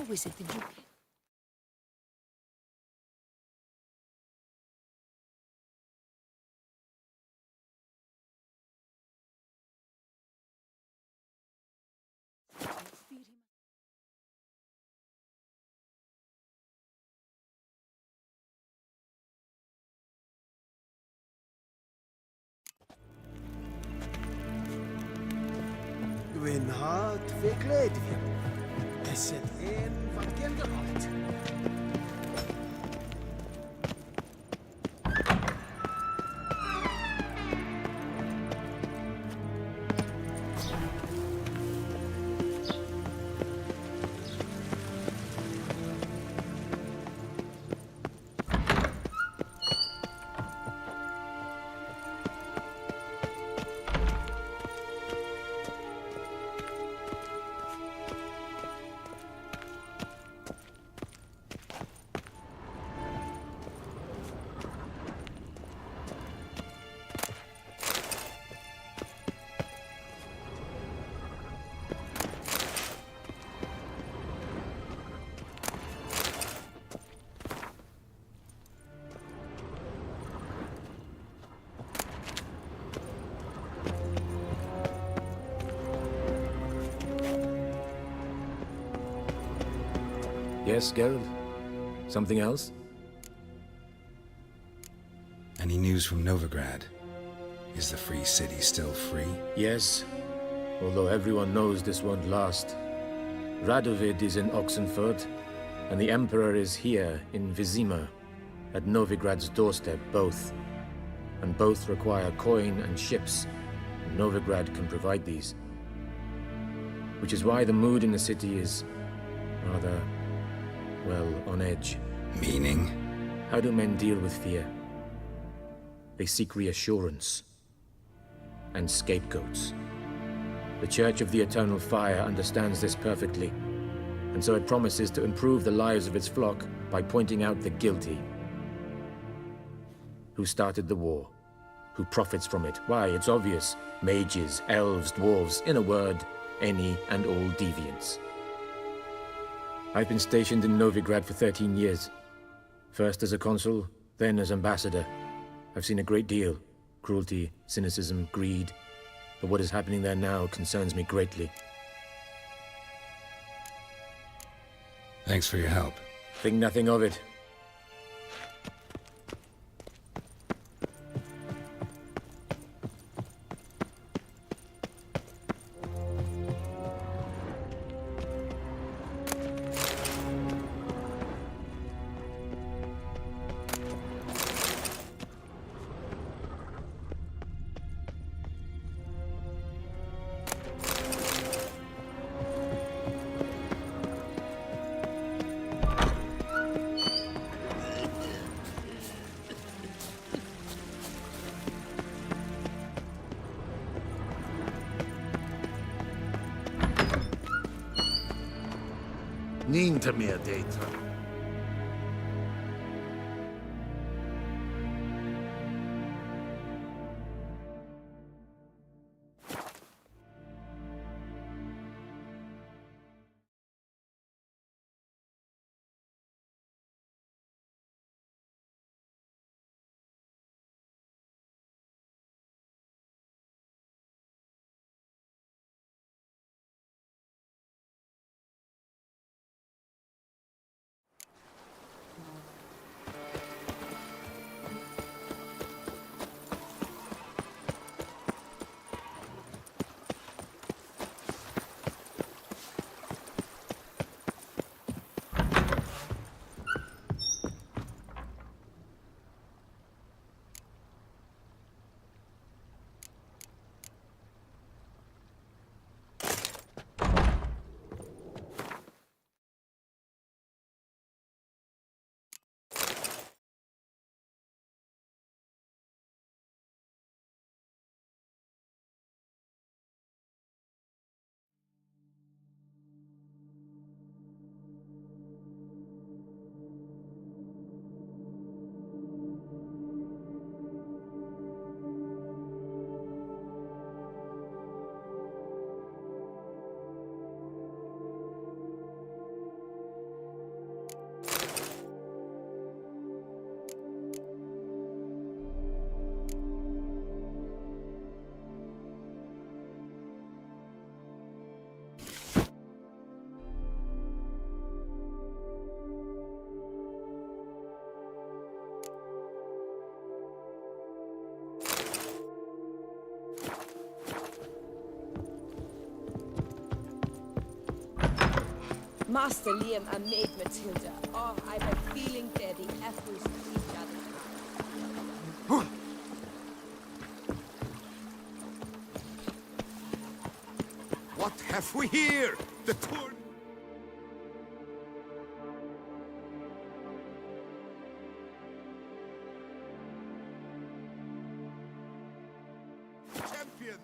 How is it that you... Dwi'n hart fe gledfio. Esed ein fagian gyhoedd. Yes, Geralt? Something else? Any news from Novigrad? Is the free city still free? Yes, although everyone knows this won't last. Radovid is in Oxenfurt, and the Emperor is here in Vizima, at Novigrad's doorstep, both. And both require coin and ships, and Novigrad can provide these. Which is why the mood in the city is rather, well, on edge. Meaning? How do men deal with fear? They seek reassurance and scapegoats. The Church of the Eternal Fire understands this perfectly, and so it promises to improve the lives of its flock by pointing out the guilty. Who started the war? Who profits from it? Why, it's obvious. Mages, elves, dwarves, in a word, any and all deviants. I've been stationed in Novigrad for 13 years. First as a consul, then as ambassador. I've seen a great deal. Cruelty, cynicism, greed. But what is happening there now concerns me greatly. Thanks for your help. Think nothing of it. Niente meer data. Master Liam and Maid Matilda. Oh, I've a feeling they're the apples of each other's eye. What have we here? The tour... Champion!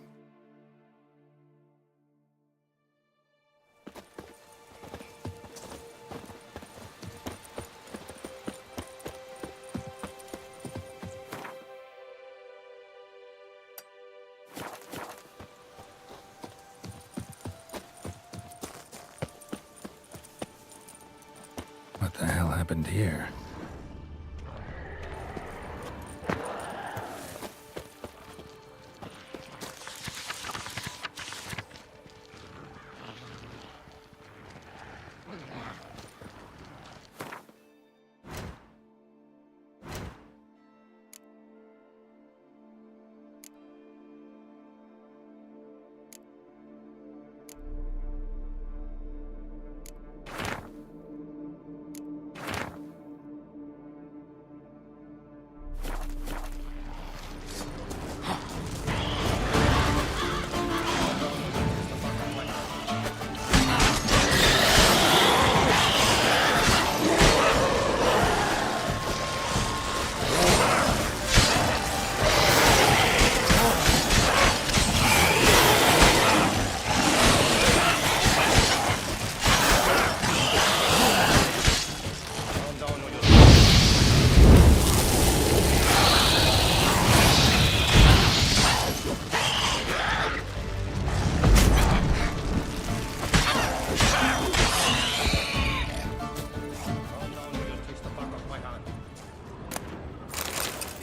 What the hell happened here?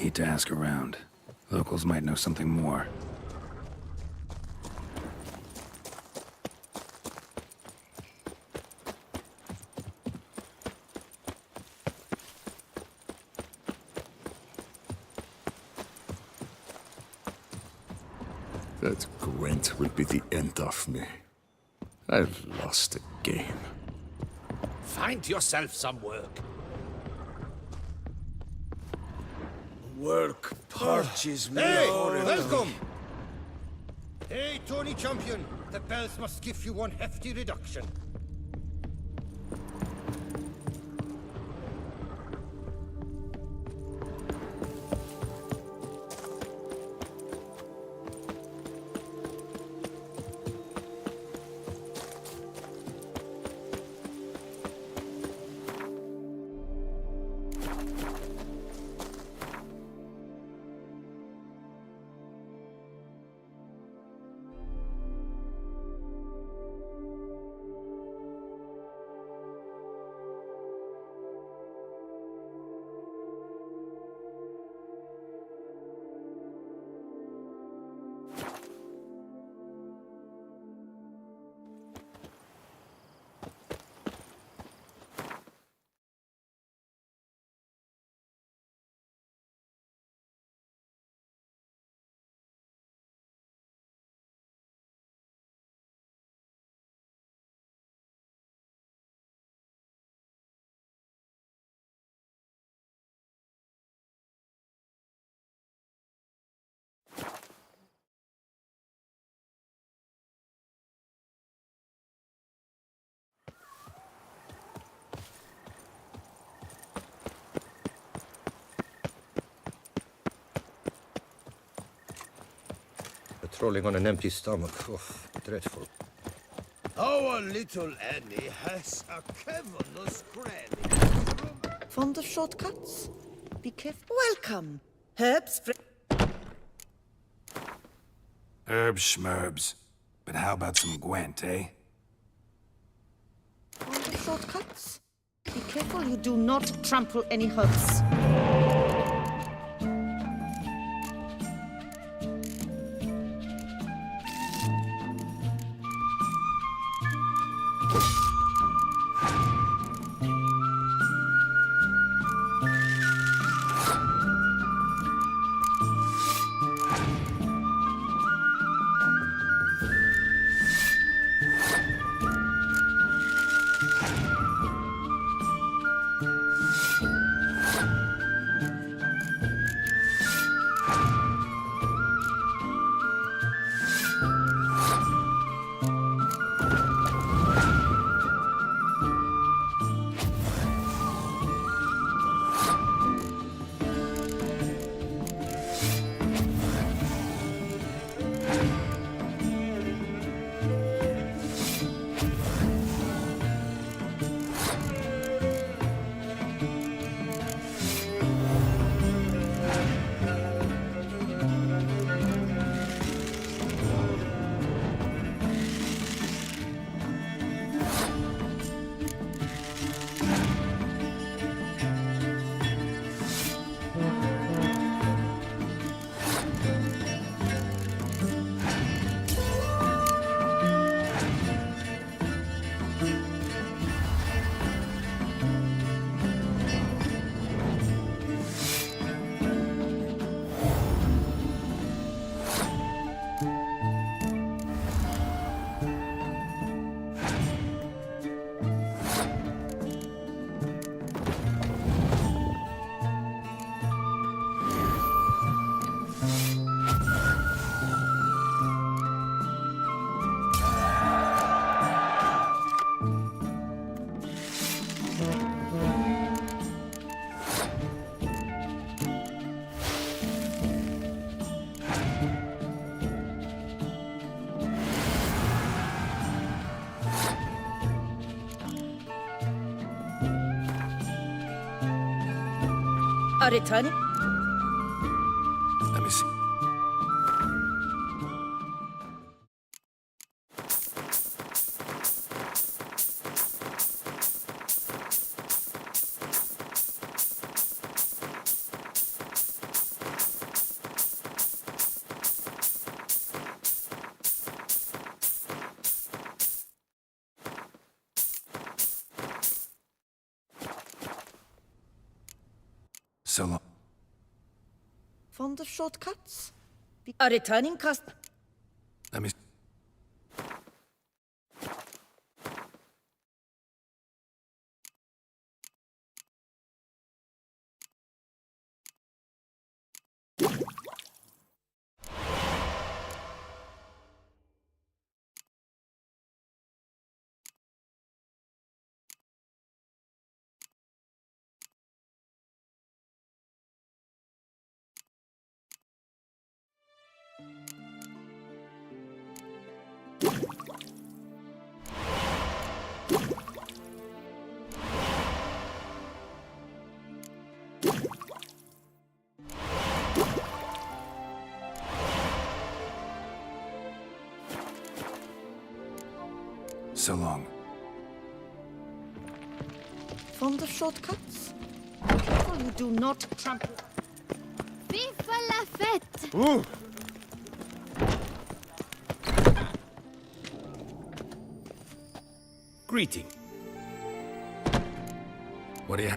Need to ask around. Locals might know something more. That Gwent will be the end of me. I've lost the game. Find yourself some work. Work parches me. Hey, horribly. welcome! Hey, Tony Champion, the bells must give you one hefty reduction. Patrolling on an empty stomach. Oh, dreadful. Our little Annie has a cavernous cranny. Fond of shortcuts? Be careful. Welcome. Herbs. Herbs schmerbs. But how about some Gwent, eh? Fond of shortcuts? Be careful you do not trample any herbs. are returning. Let me see. So long. Fond of shortcuts? A returning customer. Let me. So long. Fond of shortcuts? Be careful you do not trample. Vive la fête! Ooh. Greeting. What do you?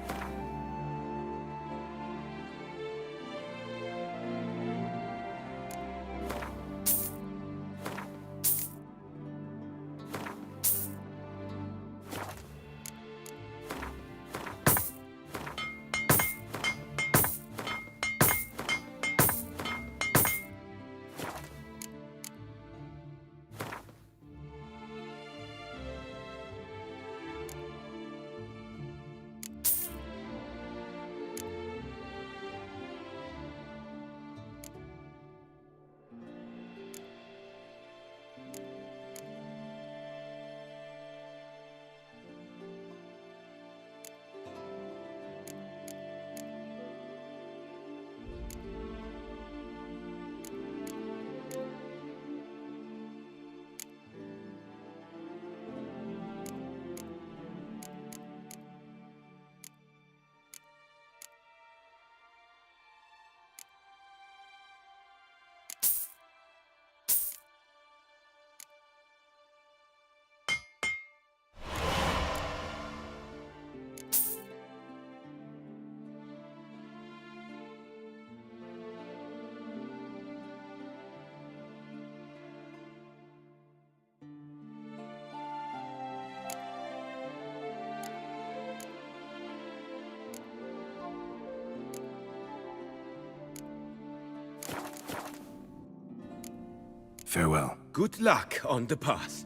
Farewell. Good luck on the path.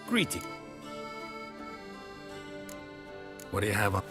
Greeting. What do you have on?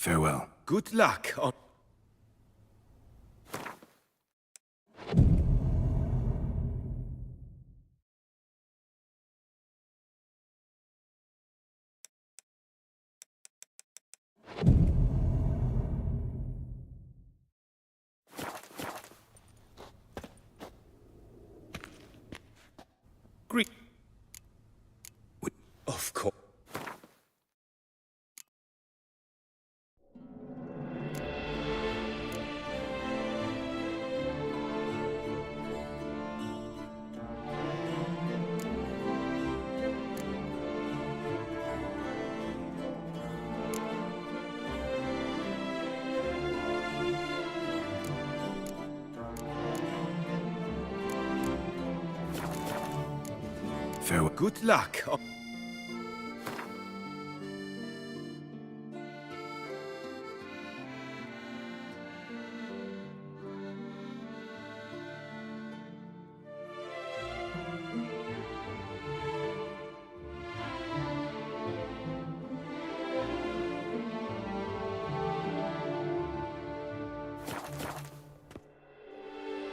Farewell. Good luck on... Great. Of course. Farewell. Good luck.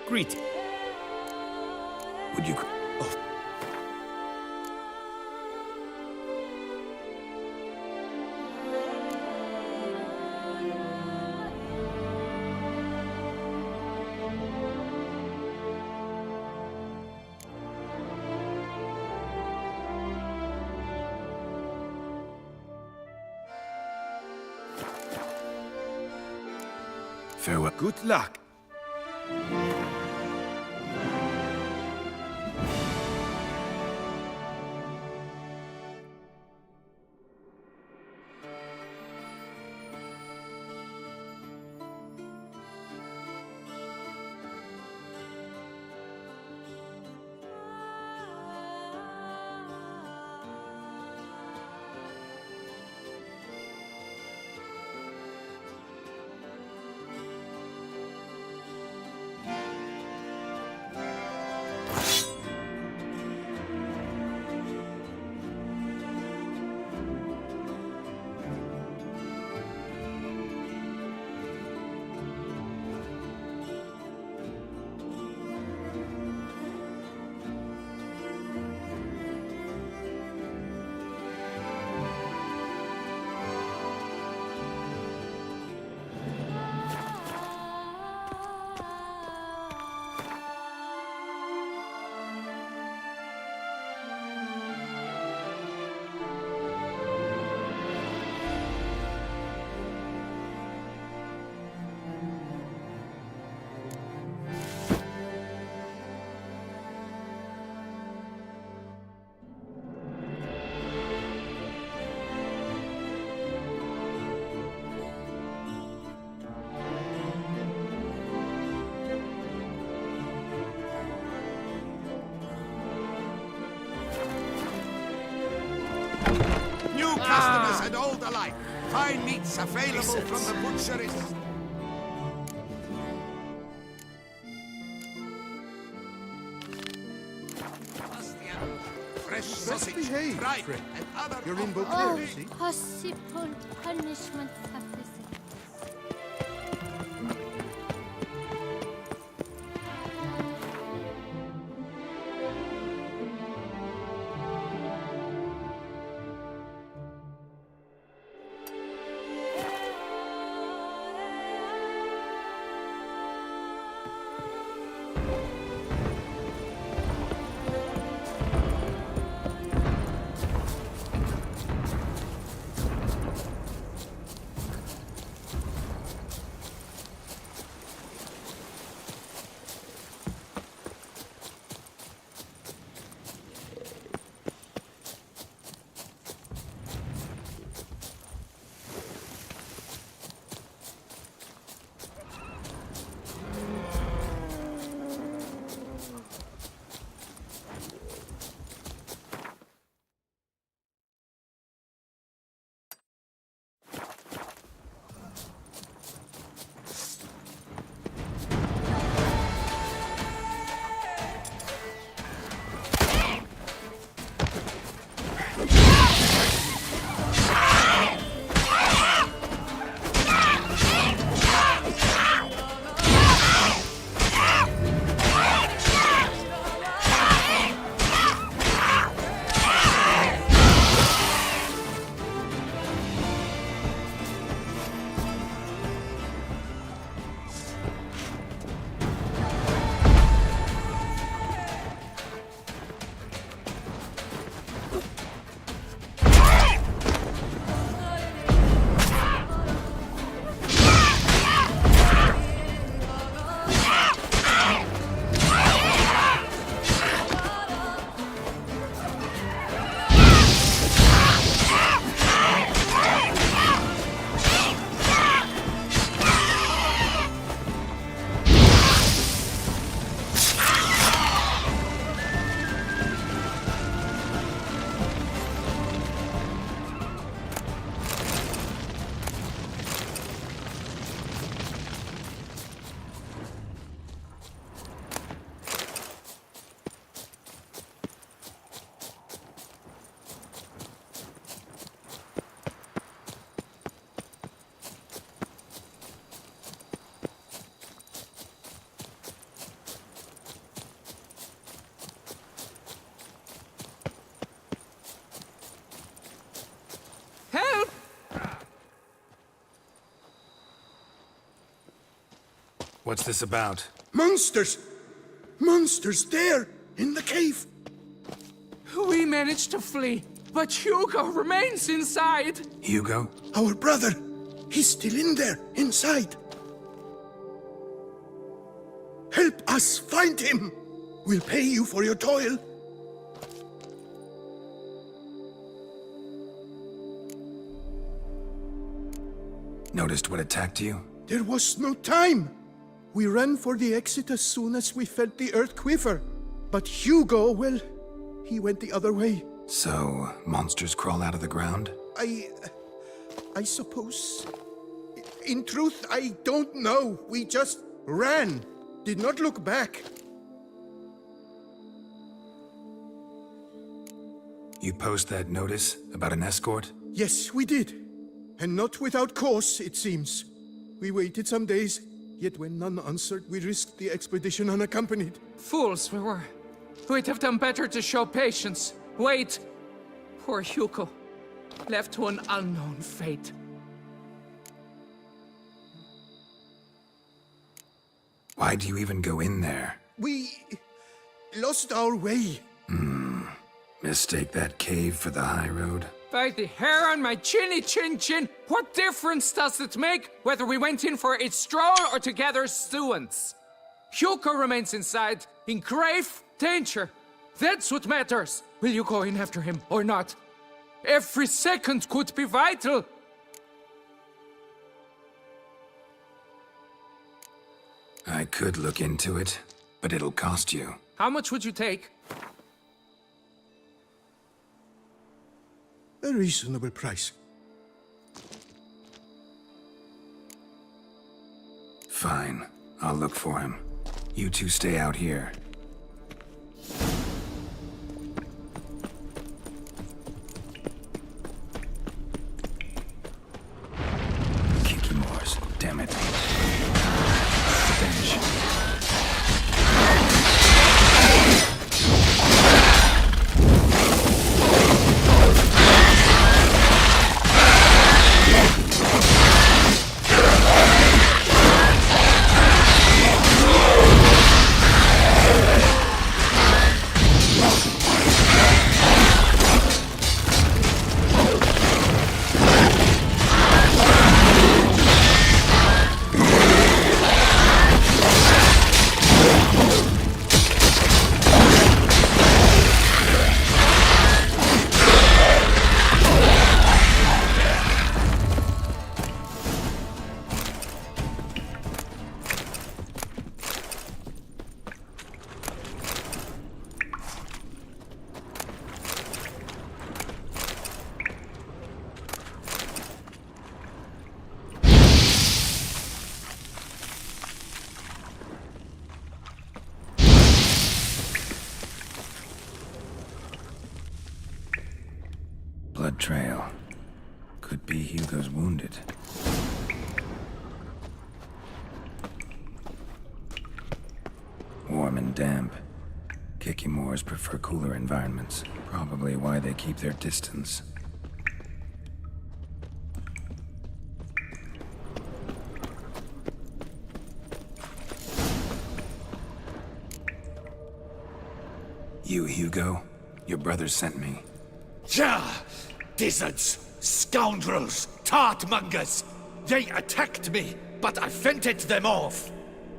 Greeting. Would you... Oh. Farewell. Good luck. New customers and old alike. Fine meats available from the butcherist. Fresh sausage, tripe, and other... You're in both Oh, here, see? possible punishment officer. What's this about? Monsters! Monsters there, in the cave! We managed to flee, but Hugo remains inside. Hugo? Our brother! He's still in there, inside! Help us find him! We'll pay you for your toil. Noticed what attacked you? There was no time! We ran for the exit as soon as we felt the earth quiver. But Hugo, well, he went the other way. So, monsters crawl out of the ground? I suppose... In truth, I don't know. We just ran. Did not look back. You post that notice about an escort? Yes, we did. And not without cause, it seems. We waited some days, yet when none answered, we risked the expedition unaccompanied. Fools we were. We'd have done better to show patience. Wait. Poor Hugo. Left to an unknown fate. Why do you even go in there? We... lost our way. Mistake that cave for the high road? By the hair on my chinny chin chin, what difference does it make whether we went in for a stroll or to gather students? Hugo remains inside, in grave danger. That's what matters. Will you go in after him or not? Every second could be vital. I could look into it, but it'll cost you. How much would you take? A reasonable price. Fine. I'll look for him. You two stay out here. Kikimores, damn it. Stench. Blood trail. Could be Hugo's wounded. Warm and damp. Kikimores prefer cooler environments. Probably why they keep their distance. You, Hugo? Your brother sent me. Yeah! Dizzards! Scoundrels! Tartmongers! They attacked me, but I fended them off.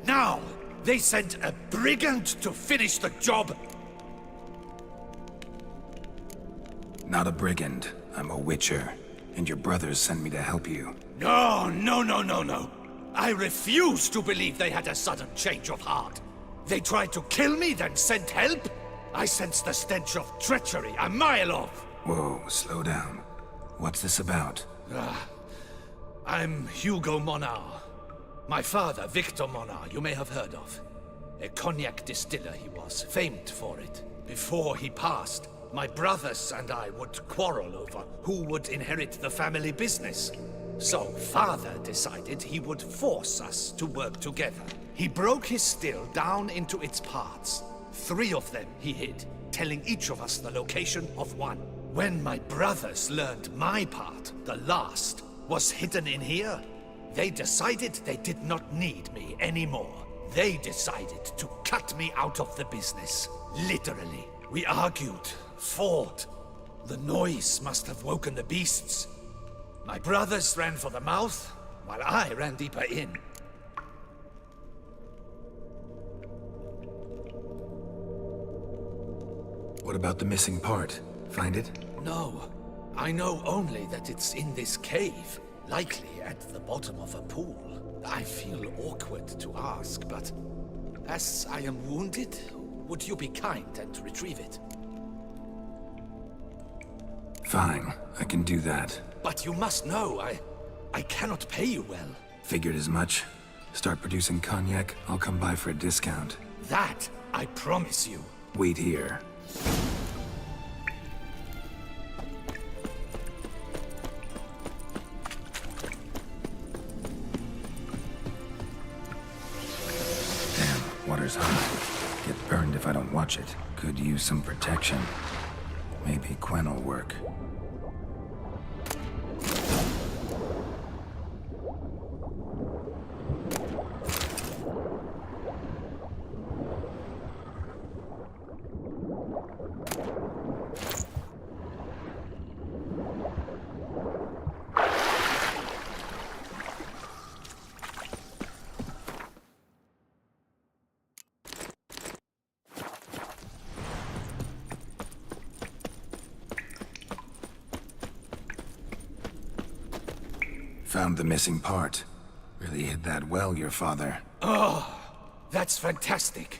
Now, they sent a brigand to finish the job. Not a brigand. I'm a witcher. And your brothers sent me to help you. No, no, no, no, no. I refuse to believe they had a sudden change of heart. They tried to kill me, then sent help? I sense the stench of treachery a mile off. Whoa, slow down. What's this about? I'm Hugo Monar. My father, Victor Monar, you may have heard of. A cognac distiller he was, famed for it. Before he passed, my brothers and I would quarrel over who would inherit the family business. So father decided he would force us to work together. He broke his still down into its parts. 3 of them he hid, telling each of us the location of one. When my brothers learned my part, the last, was hidden in here, They decided they did not need me anymore. They decided to cut me out of the business. Literally. We argued, fought. The noise must have woken the beasts. My brothers ran for the mouth, while I ran deeper in. What about the missing part? Find it? No. I know only that it's in this cave, likely at the bottom of a pool. I feel awkward to ask, but as I am wounded, would you be kind and retrieve it? Fine, I can do that. But you must know, I cannot pay you well. Figured as much. Start producing cognac, I'll come by for a discount. That, I promise you. Wait here. Damn, water's hot. Get burned if I don't watch it. Could use some protection. Maybe Quen will work. Found the missing part. Really hid that well, your father. Oh, that's fantastic.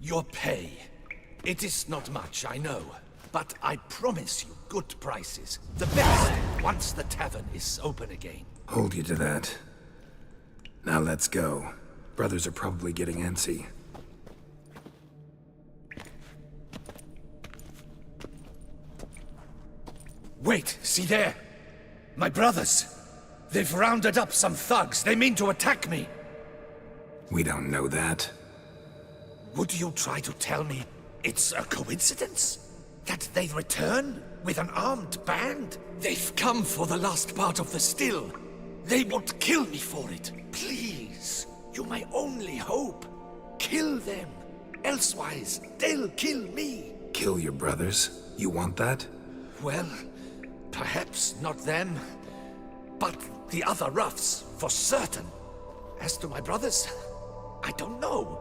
Your pay. It is not much, I know. But I promise you good prices. The best, once the tavern is open again. Hold you to that. Now let's go. Brothers are probably getting antsy. Wait, see there? My brothers. They've rounded up some thugs. They mean to attack me. We don't know that. Would you try to tell me it's a coincidence? That they return with an armed band? They've come for the last part of the still. They won't kill me for it. Please, you're my only hope. Kill them. Elsewise, they'll kill me. Kill your brothers? You want that? Well, perhaps not them, but the other roughs, for certain. As to my brothers, I don't know.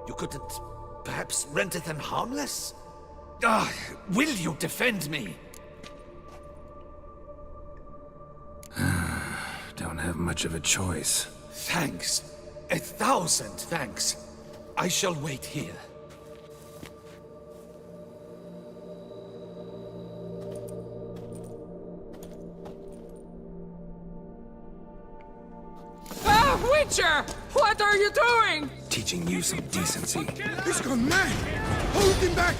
You couldn't perhaps render them harmless? Will you defend me? Don't have much of a choice. Thanks. 1,000 thanks. I shall wait here. Witcher! What are you doing? Teaching you some decency. He's gone mad! Hold him back!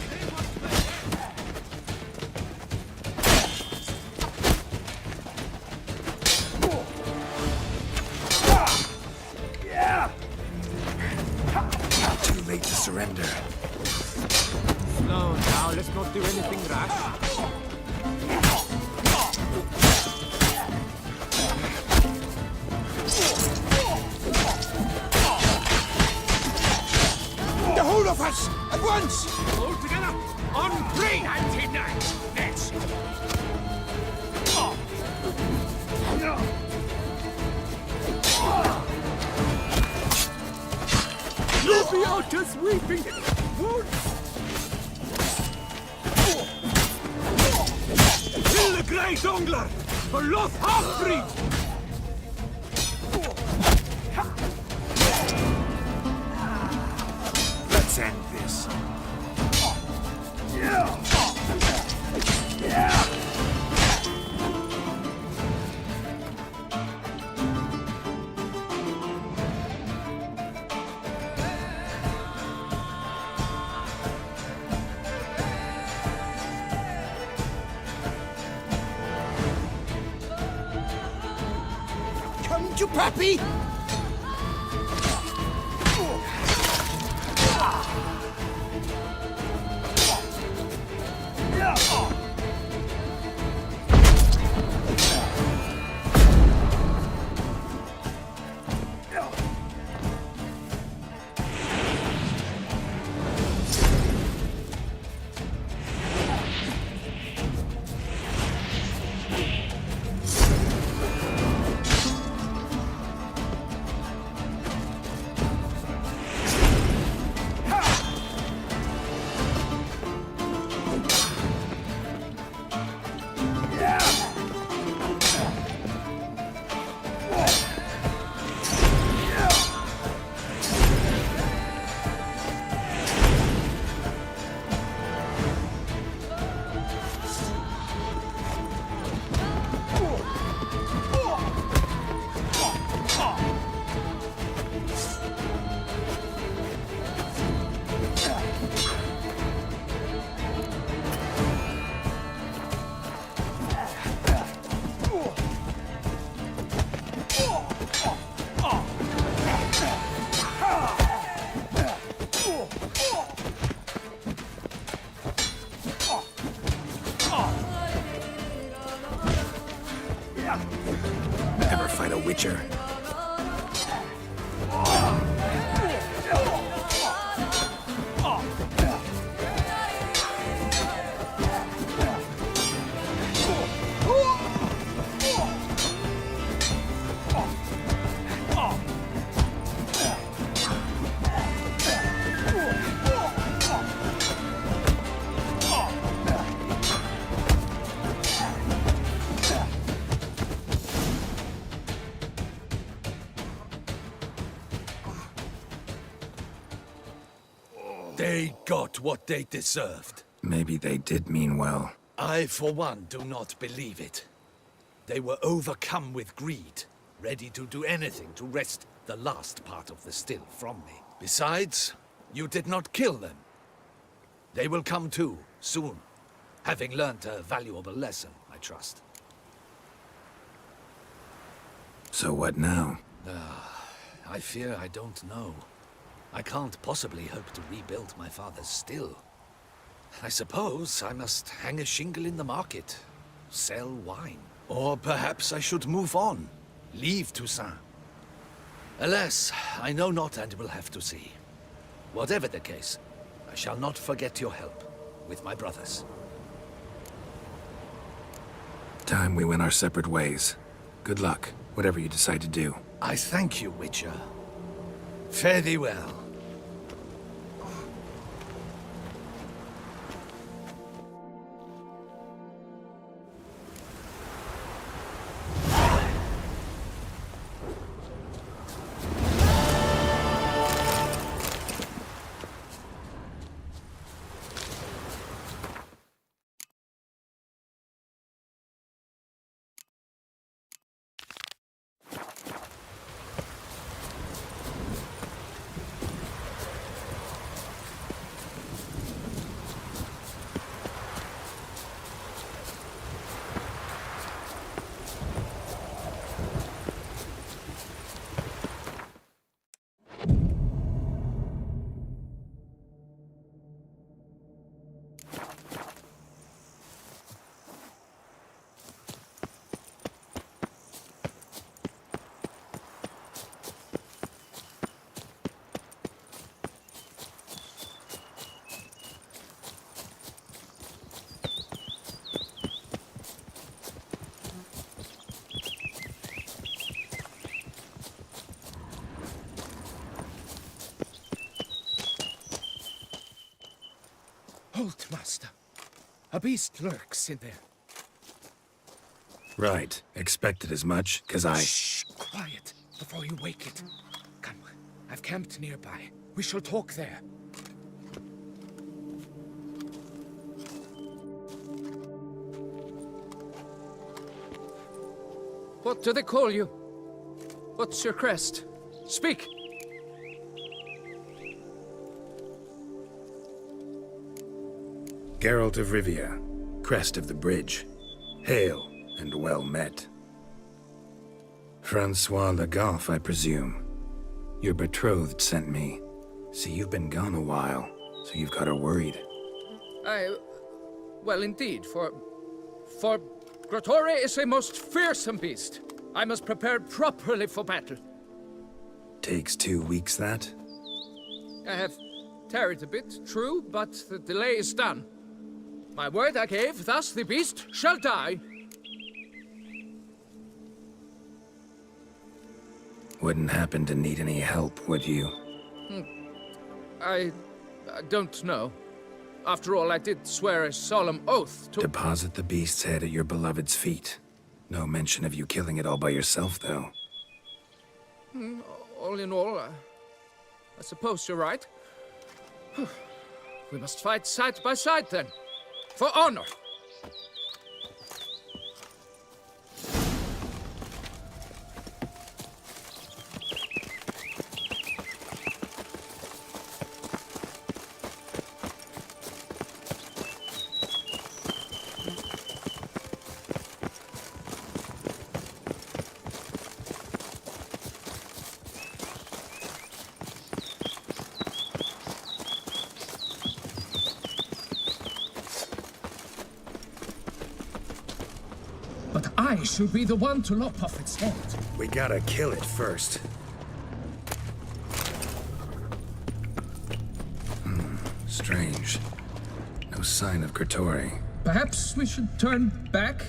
Too late to surrender. Slow now, let's not do anything rash. The whole of us! At once! All together! On 3! 99! Next! Leviotus weeping! Kill the Great Ongler! For Loth Half-Breed! Let's end this. Come to Pappy! Never fight a witcher. They got what they deserved. Maybe they did mean well. I, for one, do not believe it. They were overcome with greed, ready to do anything to wrest the last part of the still from me. Besides, you did not kill them. They will come too, soon, having learned a valuable lesson, I trust. So what now? I fear I don't know. I can't possibly hope to rebuild my father's still. I suppose I must hang a shingle in the market, sell wine. Or perhaps I should move on, leave Toussaint. Alas, I know not and will have to see. Whatever the case, I shall not forget your help with my brothers. Time we went our separate ways. Good luck, whatever you decide to do. I thank you, Witcher. Fare thee well. Halt, master. A beast lurks in there. Right. Expected as much, 'cause I... Shh! Quiet, before you wake it. Come, I've camped nearby. We shall talk there. What do they call you? What's your crest? Speak! Geralt of Rivia, crest of the bridge. Hail, and well met. Francois Le Goff, I presume. Your betrothed sent me. See, you've been gone a while, so you've got her worried. Well, indeed, for Grotore is a most fearsome beast. I must prepare properly for battle. Takes 2 weeks, that? I have tarried a bit, true, but the delay is done. My word I gave, thus the beast shall die. Wouldn't happen to need any help, would you? I don't know. After all, I did swear a solemn oath to... Deposit the beast's head at your beloved's feet. No mention of you killing it all by yourself, though. All in all, I suppose you're right. We must fight side by side, then. For honor! I should be the one to lop off its head. We gotta kill it first. Strange. No sign of Gertori. Perhaps we should turn back?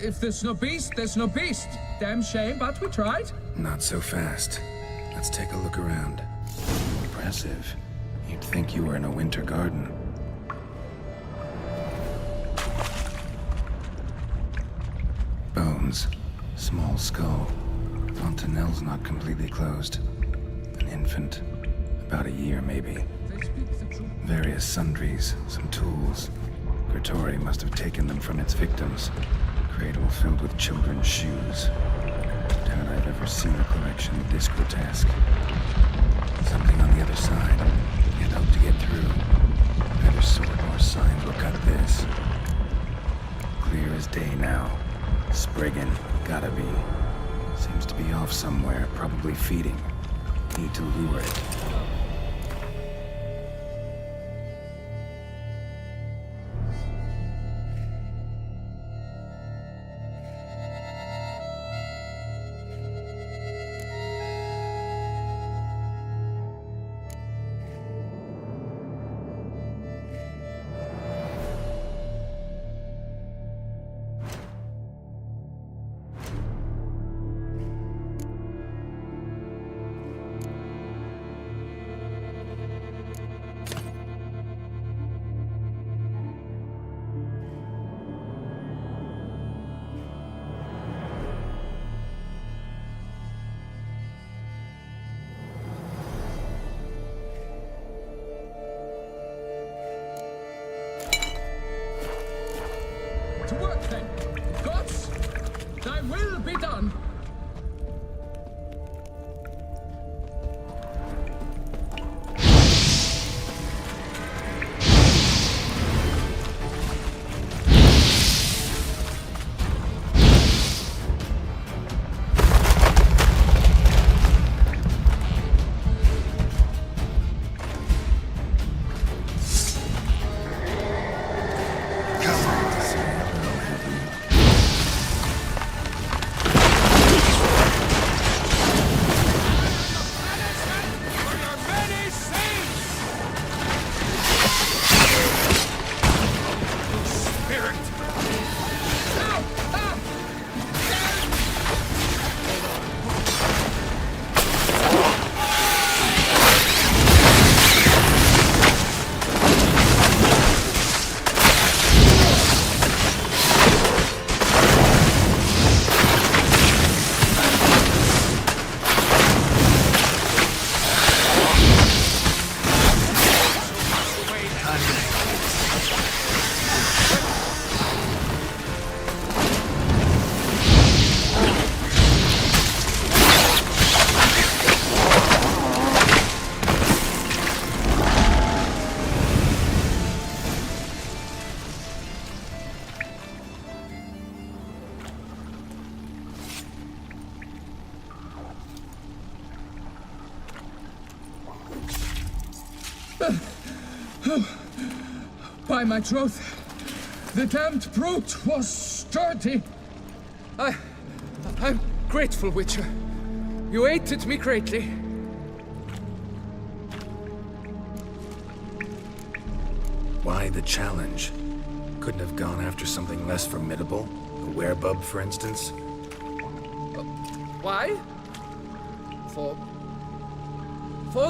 If there's no beast, there's no beast. Damn shame, but we tried. Not so fast. Let's take a look around. Impressive. You'd think you were in a winter garden. Bones. Small skull. Fontanelle's not completely closed. An infant. About a year, maybe. Various sundries, some tools. Gertori must have taken them from its victims. Cradle filled with children's shoes. Doubt I've ever seen a collection this grotesque. Something on the other side. Can't hope to get through. Neither sword nor signs will cut this. Clear as day now. Spriggan, gotta be. Seems to be off somewhere, probably feeding. Need to lure it. To work then. Gods, thy will be done. By my troth, the damned brute was sturdy. I'm grateful, Witcher. You aided me greatly. Why the challenge? Couldn't have gone after something less formidable? A werebub, for instance? Why? For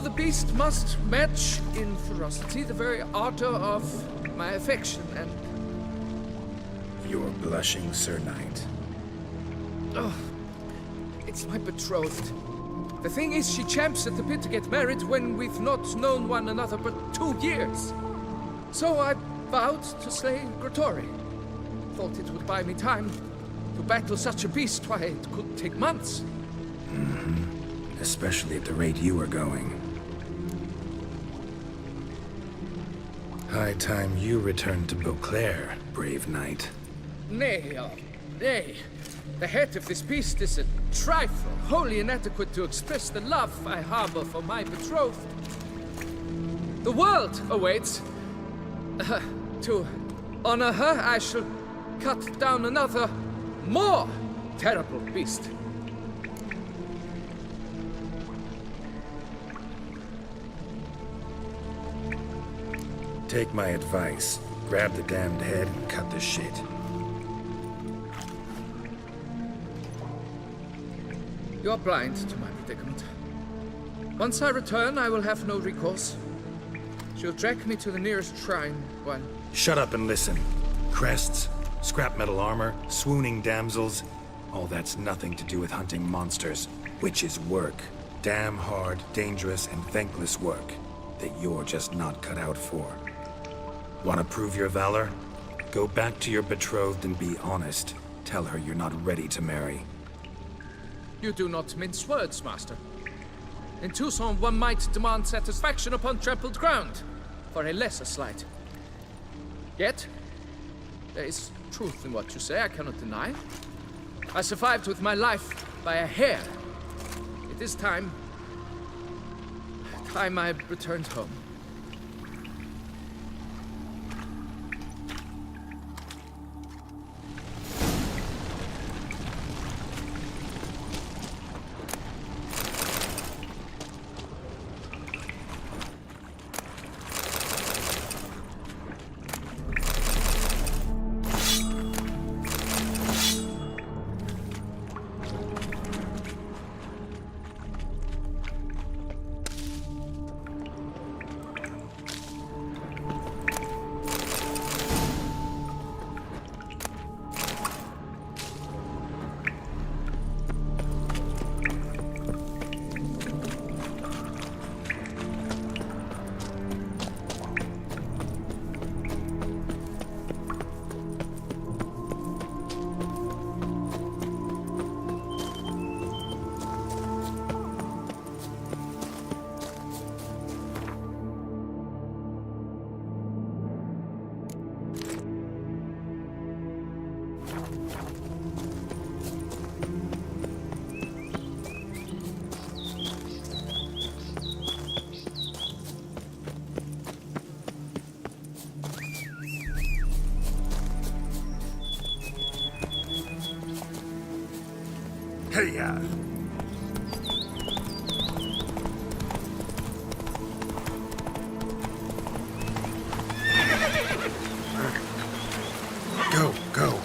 the beast must match in ferocity the very ardor of my affection, and... You're blushing, Sir Knight. Oh, it's my betrothed. The thing is, she champs at the bit to get married when we've not known one another but 2 years. So I vowed to slay Gertori. Thought it would buy me time to battle such a beast. Why, it could take months. Especially at the rate you were going. High time you returned to Beauclair, brave knight. Nay, nay. The head of this beast is a trifle, wholly inadequate to express the love I harbor for my betrothed. The world awaits. To honor her, I shall cut down another more terrible beast. Take my advice. Grab the damned head and cut the shit. You're blind to my predicament. Once I return, I will have no recourse. She'll drag me to the nearest shrine while... Shut up and listen. Crests, scrap metal armor, swooning damsels. All that's nothing to do with hunting monsters, which is work. Damn hard, dangerous, and thankless work that you're just not cut out for. Want to prove your valor? Go back to your betrothed and be honest. Tell her you're not ready to marry. You do not mince words, Master. In Tucson, one might demand satisfaction upon trampled ground for a lesser slight. Yet, there is truth in what you say, I cannot deny. I survived with my life by a hair. It is time I returned home. Hey-ya! Go, go!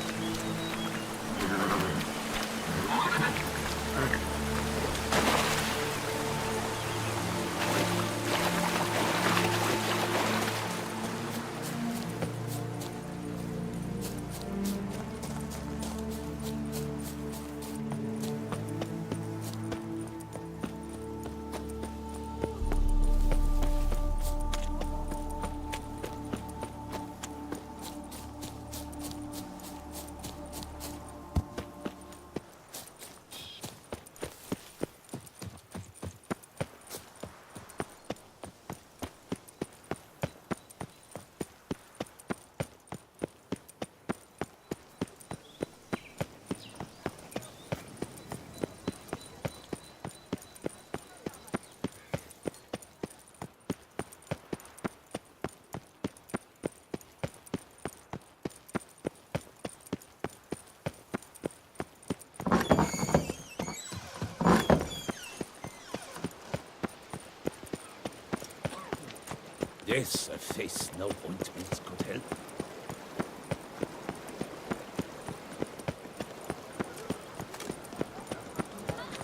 Yes, a face no ointments could help.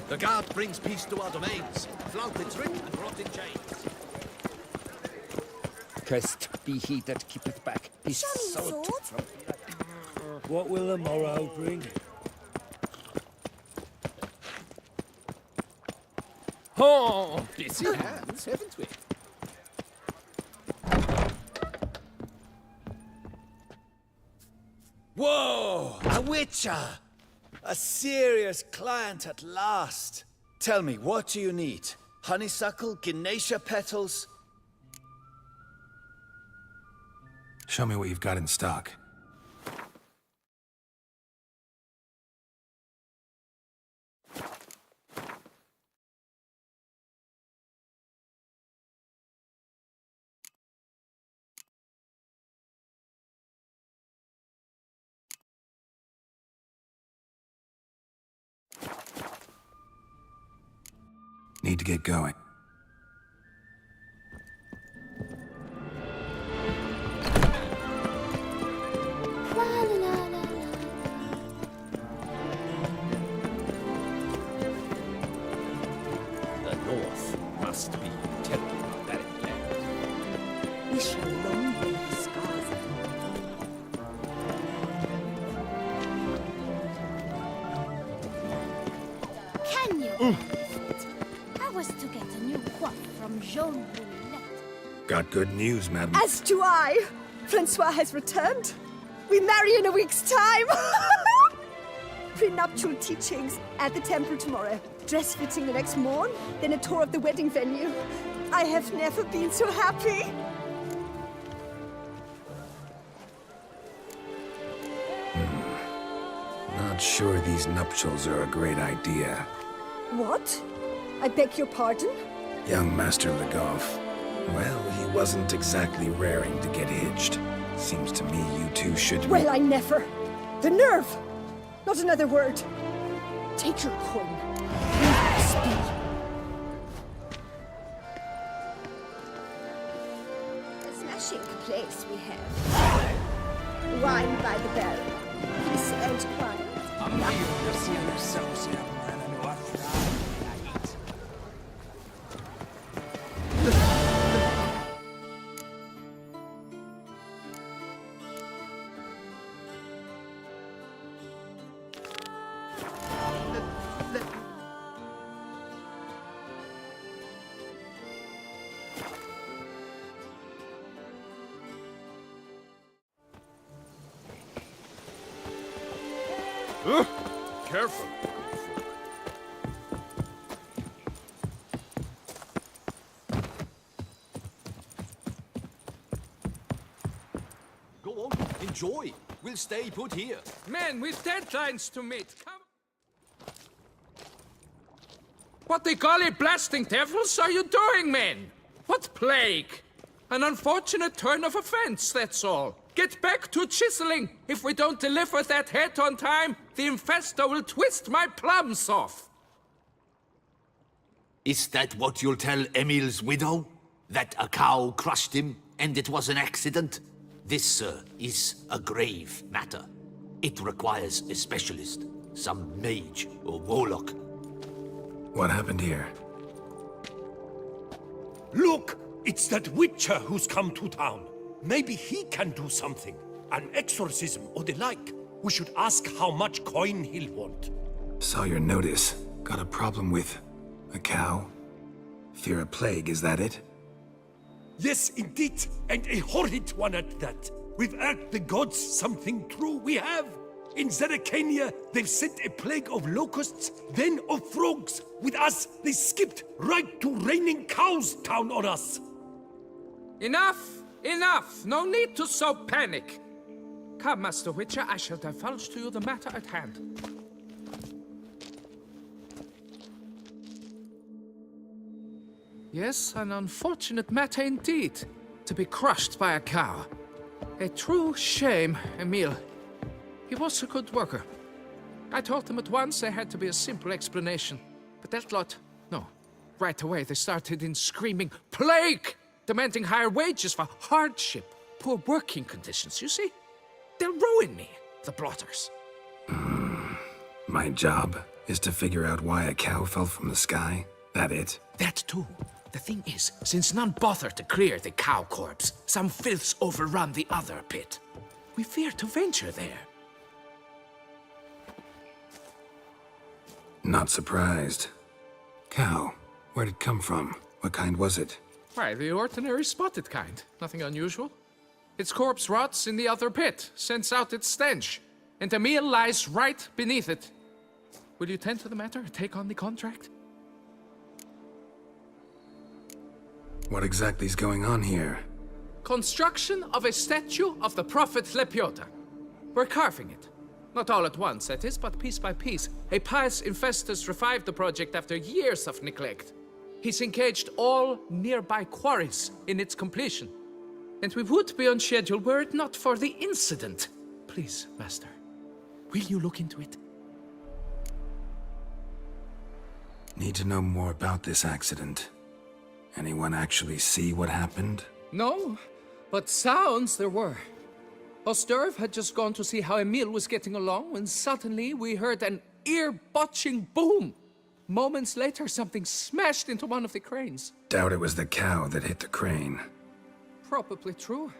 The guard brings peace to our domains. Flout its writ and rot in chains. Cursed be he that keepeth back his sword from... What will the morrow bring? Oh, busy hands, haven't we? Whoa! A witcher! A serious client at last. Tell me, what do you need? Honeysuckle, Ganesha petals? Show me what you've got in stock. Need to get going. La la la la la. The North must be terrible barbaric land. We shall long be disguised. Can you? I was to get a new coif from Jean Roulette. Got good news, madam. As do I. Francois has returned. We marry in a week's time. Prenuptial teachings at the temple tomorrow. Dress fitting the next morn, then a tour of the wedding venue. I have never been so happy. Not sure these nuptials are a great idea. What? I beg your pardon? Young Master Legoff. Well, he wasn't exactly raring to get hitched. Seems to me you two should be... Well, I never. The nerve! Not another word. Take your coin. Leave speed. A smashing place we have. Wine by the barrel. Peace and quiet. Careful. Go on, enjoy. We'll stay put here. Men, we've deadlines to meet. Come. What the golly blasting devils are you doing, men? What plague? An unfortunate turn of offense, that's all. Get back to chiseling. If we don't deliver that head on time, the infestor will twist my plums off. Is that what you'll tell Emil's widow? That a cow crushed him and it was an accident? This, sir, is a grave matter. It requires a specialist, some mage or warlock. What happened here? Look! It's that witcher who's come to town. Maybe he can do something. An exorcism or the like. We should ask how much coin he'll want. Saw your notice. Got a problem with... a cow? Fear a plague, is that it? Yes, indeed. And a horrid one at that. We've earned the gods something true, we have. In Zeracania, they've sent a plague of locusts, then of frogs. With us, they skipped right to raining cows down on us. Enough! Enough! No need to so panic! Come, Master Witcher, I shall divulge to you the matter at hand. Yes, an unfortunate matter indeed. To be crushed by a cow. A true shame, Emil. He was a good worker. I told them at once there had to be a simple explanation. But that lot, no. Right away they started in screaming, "Plague!" Demanding higher wages for hardship, poor working conditions, you see? They'll ruin me, the blotters. My job is to figure out why a cow fell from the sky? That it? That too. The thing is, since none bothered to clear the cow corpse, some filths overrun the other pit. We fear to venture there. Not surprised. Cow, where'd it come from? What kind was it? Why, the ordinary spotted kind. Nothing unusual. Its corpse rots in the other pit, sends out its stench, and Emil lies right beneath it. Will you tend to the matter, take on the contract? What exactly is going on here? Construction of a statue of the prophet Lepiota. We're carving it. Not all at once, that is, but piece by piece. A pious infestus revived the project after years of neglect. He's engaged all nearby quarries in its completion. And we would be on schedule were it not for the incident. Please, Master, will you look into it? Need to know more about this accident. Anyone actually see what happened? No, but sounds there were. Osturv had just gone to see how Emil was getting along when suddenly we heard an ear-botching boom. Moments later, something smashed into one of the cranes. Doubt it was the cow that hit the crane. Probably true.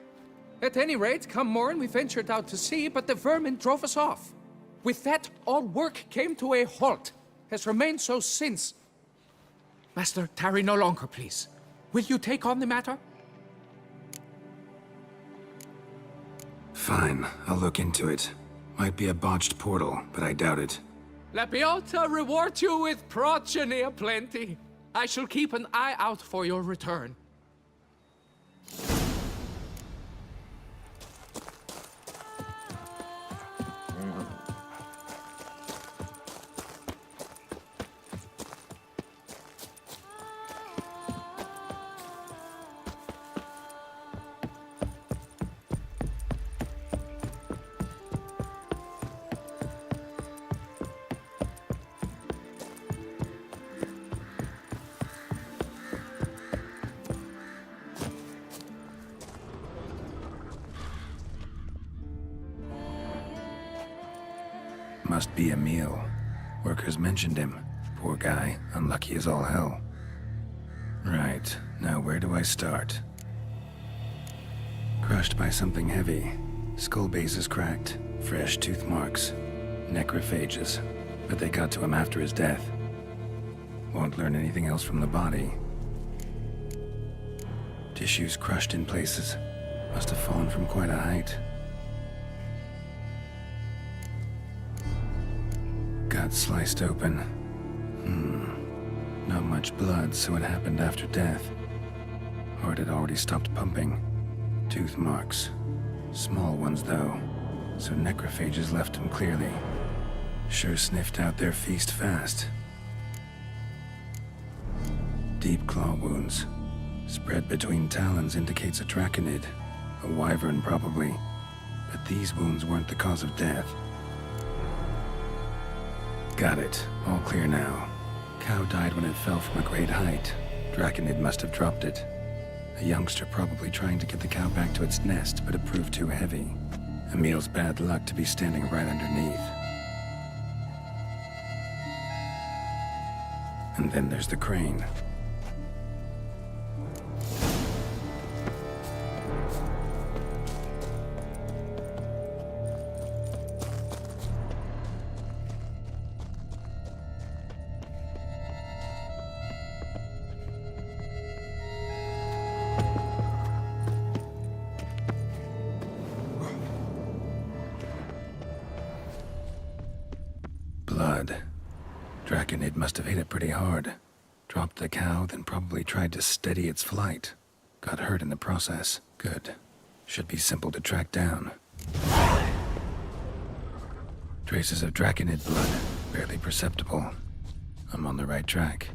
At any rate, come morn we ventured out to sea, but the vermin drove us off. With that, all work came to a halt. Has remained so since. Master, tarry no longer, please. Will you take on the matter? Fine, I'll look into it. Might be a botched portal, but I doubt it. La Beata reward you with progeny aplenty. I shall keep an eye out for your return. Must be Emil. Workers mentioned him. Poor guy, unlucky as all hell. Right, now where do I start? Crushed by something heavy. Skull base is cracked. Fresh tooth marks. Necrophages. But they got to him after his death. Won't learn anything else from the body. Tissues crushed in places. Must have fallen from quite a height. Gut sliced open. Not much blood, so it happened after death. Heart had already stopped pumping. Tooth marks. Small ones, though. So necrophages left him clearly. Sure sniffed out their feast fast. Deep claw wounds. Spread between talons indicates a draconid. A wyvern, probably. But these wounds weren't the cause of death. Got it. All clear now. Cow died when it fell from a great height. Draconid must have dropped it. A youngster probably trying to get the cow back to its nest, but it proved too heavy. Emil's bad luck to be standing right underneath. And then there's the crane. Blood. Draconid must have hit it pretty hard. Dropped the cow, then probably tried to steady its flight. Got hurt in the process. Good. Should be simple to track down. Traces of Draconid blood. Barely perceptible. I'm on the right track.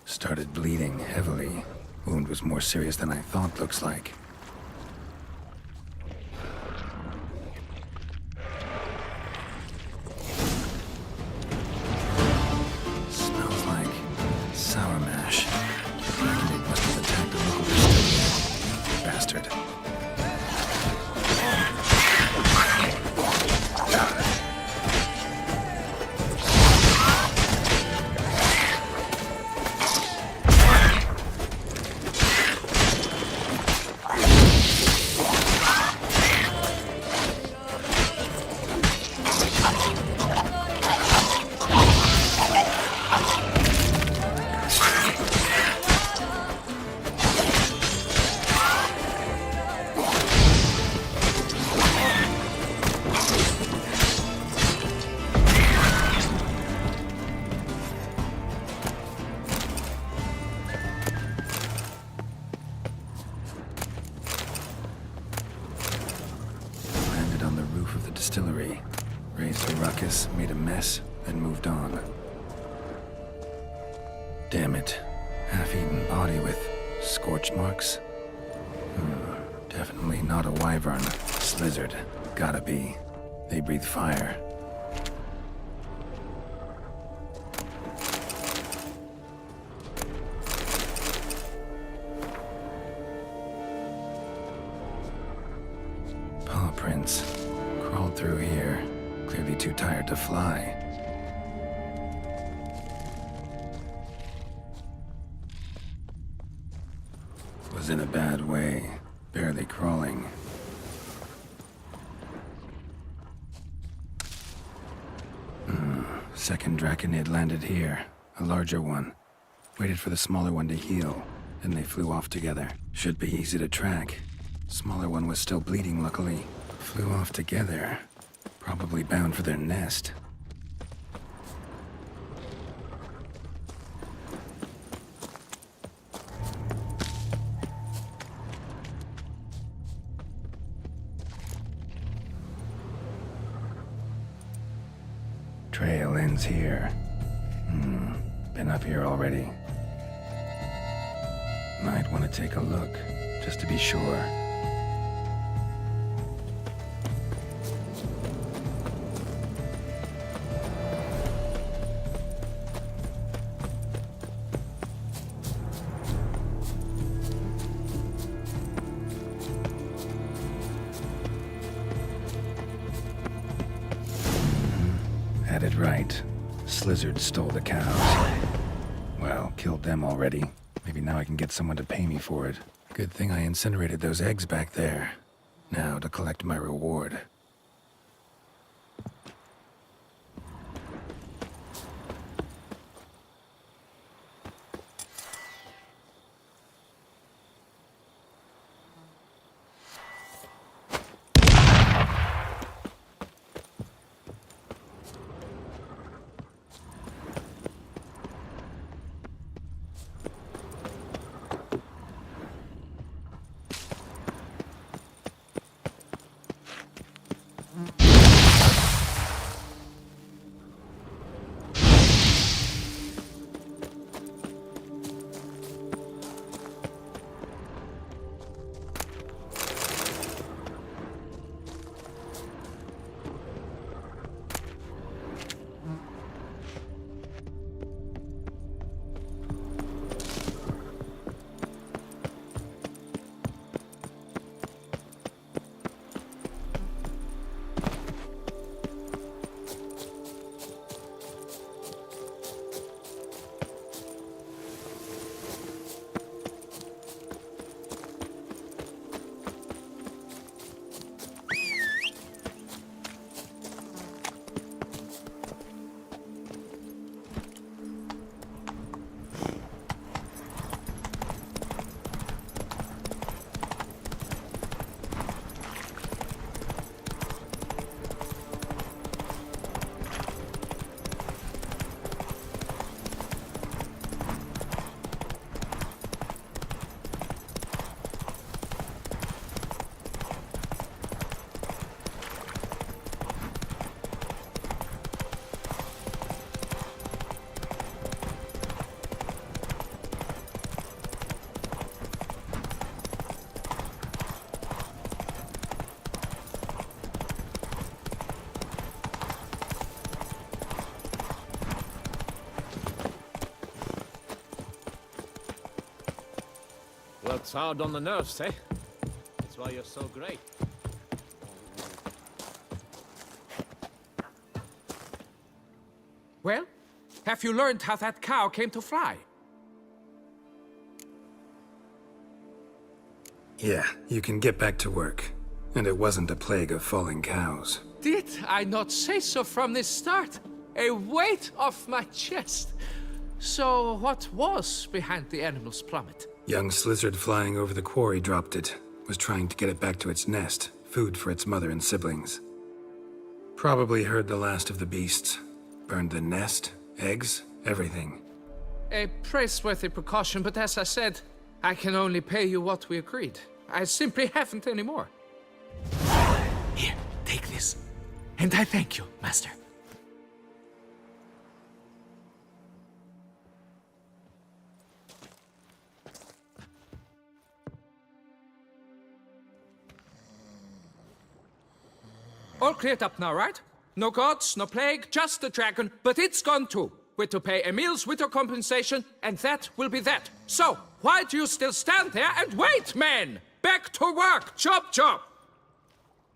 Started bleeding heavily. Wound was more serious than I thought, looks like. Smells like sour mash. Draconid must have attacked the local custodian. Bastard. on the roof of the distillery. Raised a ruckus, made a mess, then moved on. Damn it. Half-eaten body with scorch marks? Definitely not a wyvern. Slizzard. Gotta be. They breathe fire. Paw prints. Crawled through here. Clearly too tired to fly. Was in a bad way. Barely crawling. Second Draconid landed here. A larger one. Waited for the smaller one to heal. Then they flew off together. Should be easy to track. Smaller one was still bleeding, luckily. Flew off together. Probably bound for their nest. Trail ends here. Been up here already. Might want to take a look, just to be sure. Had it right. Slizzard stole the cows. Well, killed them already. Maybe now I can get someone to pay me for it. Good thing I incinerated those eggs back there. Now to collect my reward. Well, it's hard on the nerves, eh? That's why you're so great. Well, have you learned how that cow came to fly? Yeah, you can get back to work. And it wasn't a plague of falling cows. Did I not say so from the start? A weight off my chest. So what was behind the animal's plummet? Young Slizzard flying over the quarry dropped it. Was trying to get it back to its nest. Food for its mother and siblings. Probably heard the last of the beasts. Burned the nest, eggs, everything. A praiseworthy precaution, but as I said, I can only pay you what we agreed. I simply haven't any more. Here, take Take this. And I thank you, Master. All cleared up now, right? No gods, no plague, just the dragon, but it's gone too. We're to pay Emil's widow compensation, and that will be that. So, why do you still stand there and wait, men? Back to work! Chop, chop!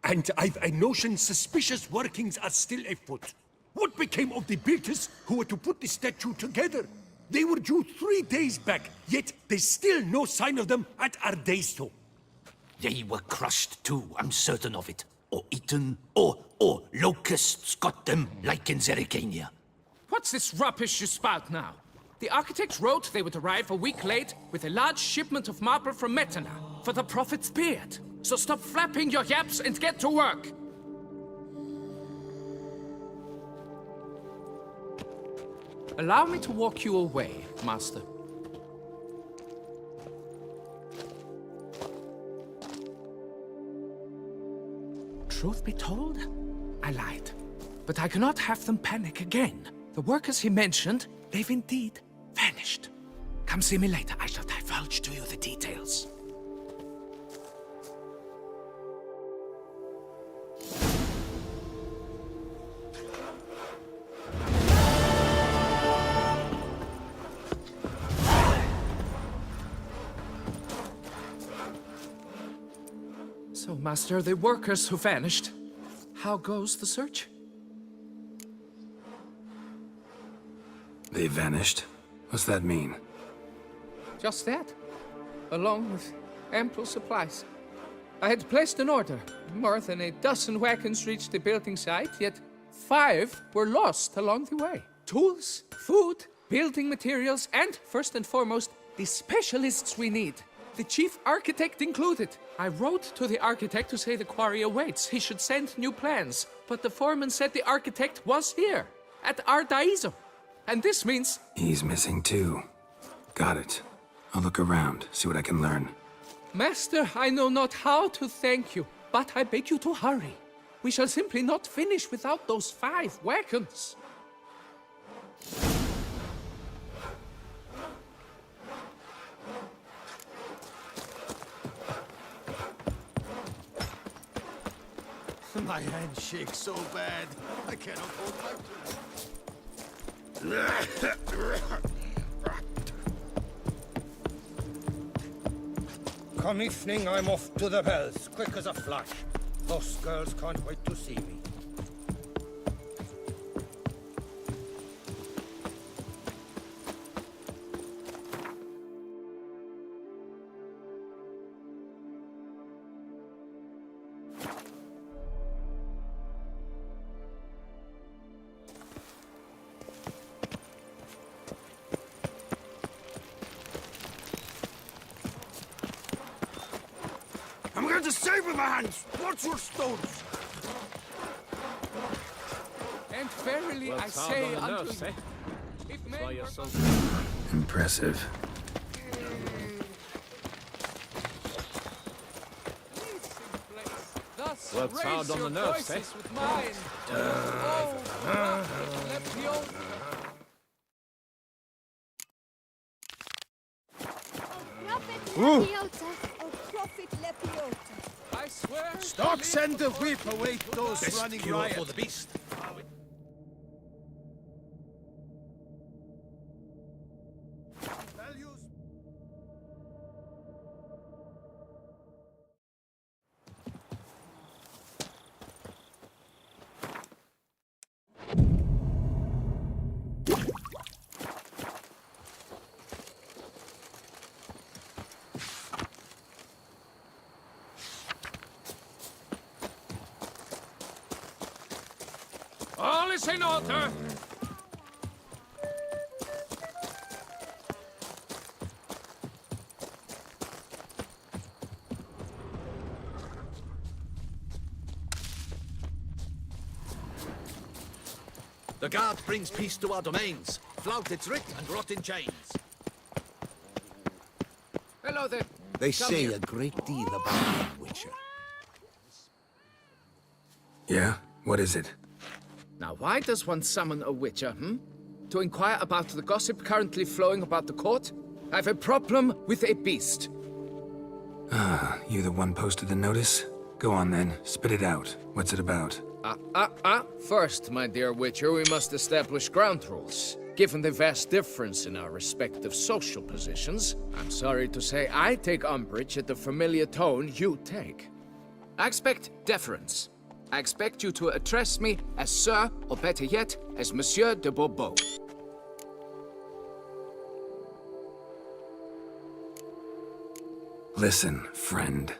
And I've a notion suspicious workings are still afoot. What became of the builders who were to put the statue together? They were due 3 days back, yet there's still no sign of them at our daysto. They were crushed too, I'm certain of it. Or eaten, or locusts got them, like in Zerikania. What's this rubbish you spout now? The architect wrote they would arrive a week late with a large shipment of marble from Metana for the prophet's beard. So stop flapping your yaps and get to work! Allow me to walk you away, Master. Truth be told, I lied. But I cannot have them panic again. The workers he mentioned, they've indeed vanished. Come see me later. I shall divulge to you the details. So, Master, the workers who vanished, how goes the search? They vanished? What's that mean? Just that, along with ample supplies. I had placed an order. More than a dozen wagons reached the building site, yet 5 were lost along the way. Tools, food, building materials, and, first and foremost, the specialists we need. The chief architect included. I wrote to the architect to say the quarry awaits. He should send new plans. But the foreman said the architect was here, at Ardaizo. And this means... He's missing too. Got it. I'll look around, see what I can learn. Master, I know not how to thank you, but I beg you to hurry. We shall simply not finish without those 5 wagons. My hand shakes so bad, I cannot hold my Come evening, I'm off to the bells, quick as a flash. Those girls can't wait to see me. I'm going to save with my hands! Watch your stones! And verily I say unto you, if men were so... Impressive. thus Works hard raise on your the nerves, voices with mine. Prophet Lepiota. I swear... Stop, send the whip, await those Best running cure riot. for the beast. All is in order. The guard brings peace to our domains. Flout its writ and rot in chains. Hello there. They Come say here. a great deal about you, Witcher. Yeah? What is it? Now, why does one summon a witcher, To inquire about the gossip currently flowing about the court? I have a problem with a beast. Ah, you the one posted the notice? Go on then, spit it out. What's it about? First, my dear witcher, we must establish ground rules. Given the vast difference in our respective social positions, I'm sorry to say I take umbrage at the familiar tone you take. I expect deference. I expect you to address me as Sir, or better yet, as Monsieur de Bourbeau. Listen, friend.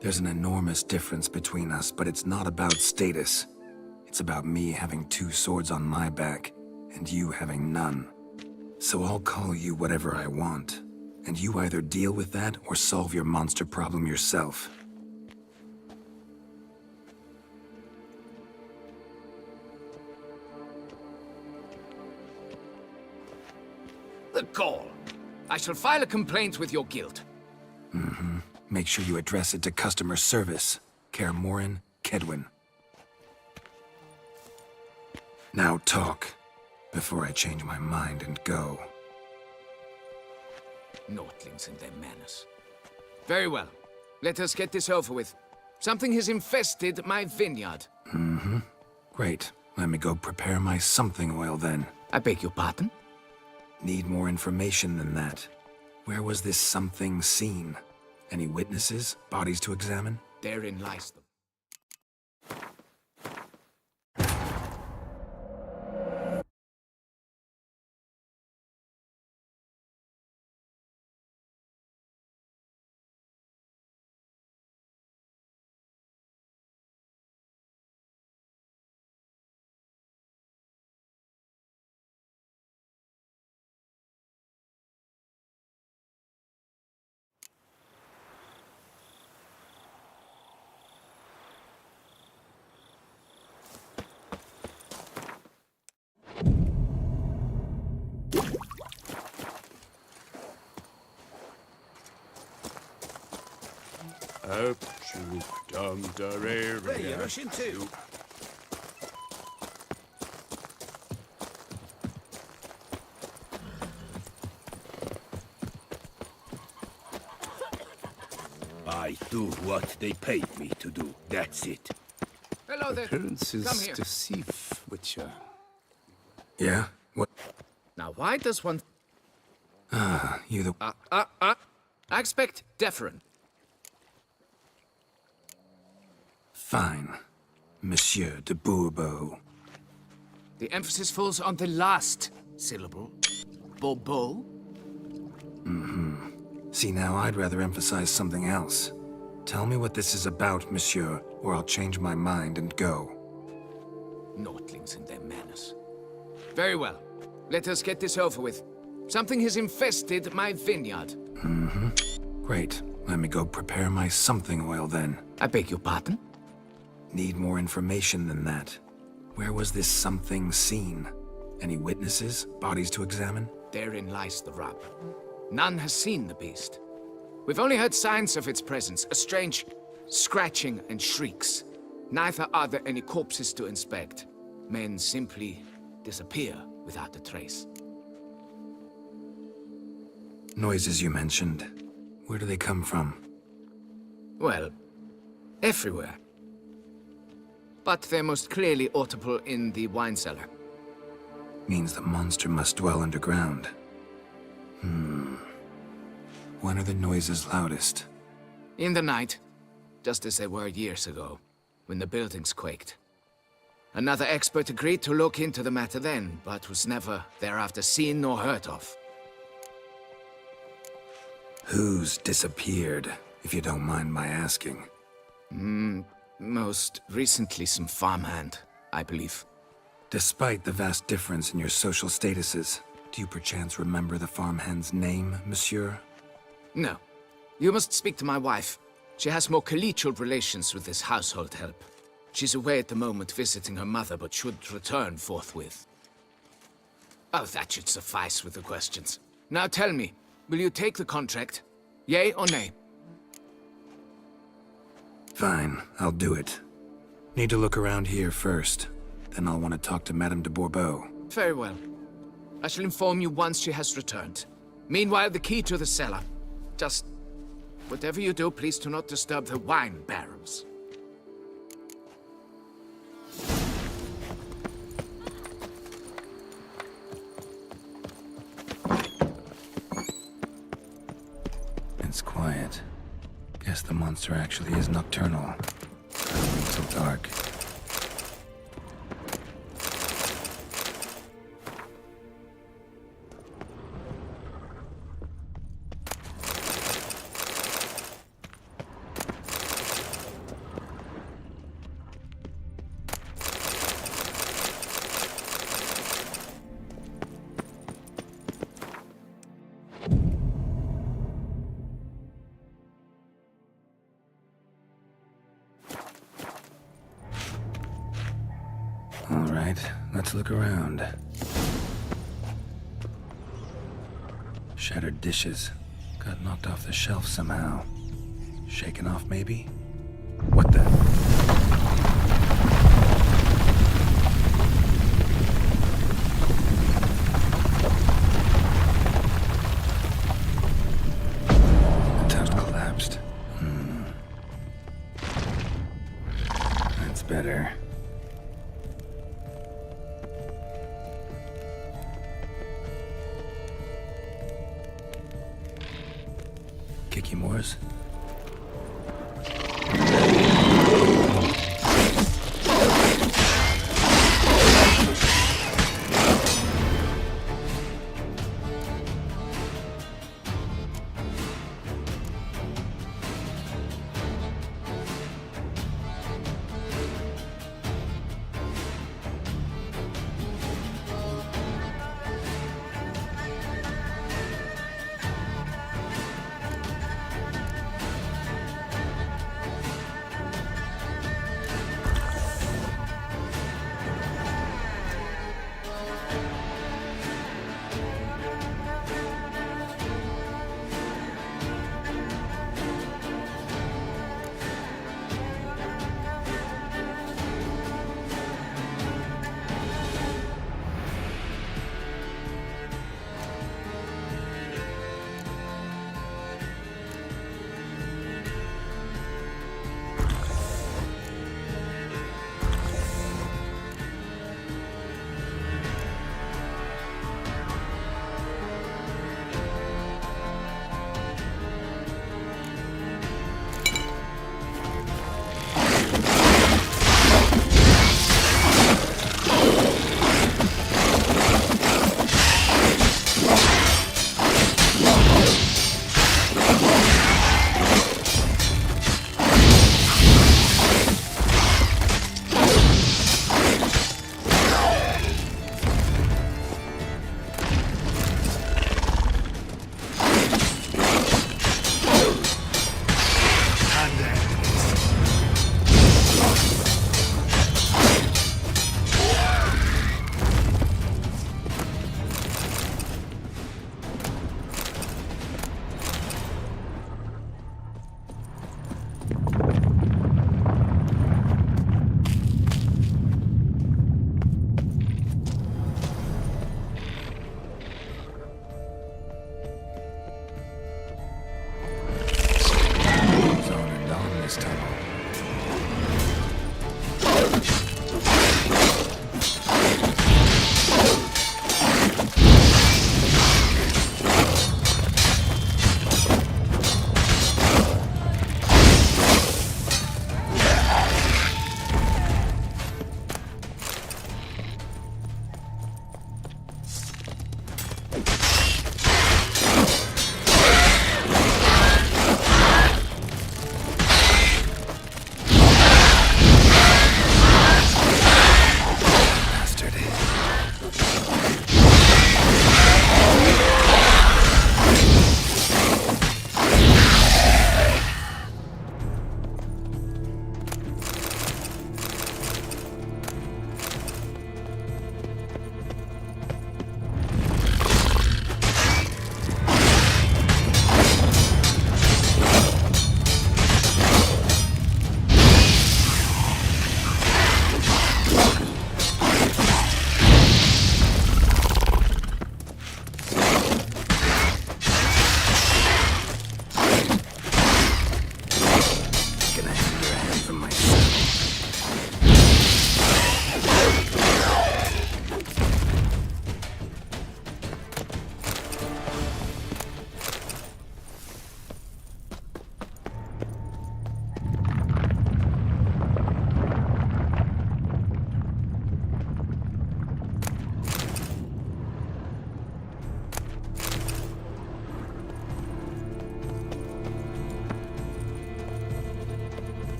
There's an enormous difference between us, but it's not about status. It's about me having 2 swords on my back, and you having none. So I'll call you whatever I want, and you either deal with that or solve your monster problem yourself. The gall! I shall file a complaint with your guild. Make sure you address it to customer service. Kaer Morhen, Kedwin. Now talk, before I change my mind and go. Nordlings and their manners. Very well. Let us get this over with. Something has infested my vineyard. Great. Let me go prepare my something oil then. I beg your pardon? Need more information than that. Where was this something seen? Any witnesses? Bodies to examine? Therein lies the... Where you rushing to? I do what they paid me to do. That's it. Hello there. Appearances Come here. deceive, Witcher. Yeah? What? Now, why does one... Ah, you the... I expect deference. Fine. Monsieur de Bourbeau. The emphasis falls on the last syllable. Bourbeau? See, now I'd rather emphasize something else. Tell me what this is about, monsieur, or I'll change my mind and go. Nordlings and their manners. Very well. Let us get this over with. Something has infested my vineyard. Great. Let me go prepare my something oil then. I beg your pardon? Need more information than that. Where was this something seen? Any witnesses? Bodies to examine? Therein lies the rub. None has seen the beast. We've only heard signs of its presence, a strange scratching and shrieks. Neither are there any corpses to inspect. Men simply disappear without a trace. Noises you mentioned. Where do they come from? Well, everywhere. But they're most clearly audible in the wine cellar. Means the monster must dwell underground. When are the noises loudest? In the night, just as they were years ago, when the buildings quaked. Another expert agreed to look into the matter then, but was never thereafter seen nor heard of. Who's disappeared, if you don't mind my asking? Most recently some farmhand, I believe. Despite the vast difference in your social statuses, do you perchance remember the farmhand's name, monsieur? No. You must speak to my wife. She has more collegial relations with this household help. She's away at the moment visiting her mother, but should return forthwith. Oh, that should suffice with the questions. Now tell me, will you take the contract? Yea or nay? Fine, I'll do it. Need to look around here first. Then I'll want to talk to Madame de Bourbeau. Very well. I shall inform you once she has returned. Meanwhile, the key to the cellar. Just... whatever you do, please do not disturb the wine barrels. It's quiet. Guess the monster actually is nocturnal. Not so dark. All right, let's look around. Shattered dishes. Got knocked off the shelf somehow. Shaken off, maybe? What the? The tunnel collapsed. That's better. Kicky Moores?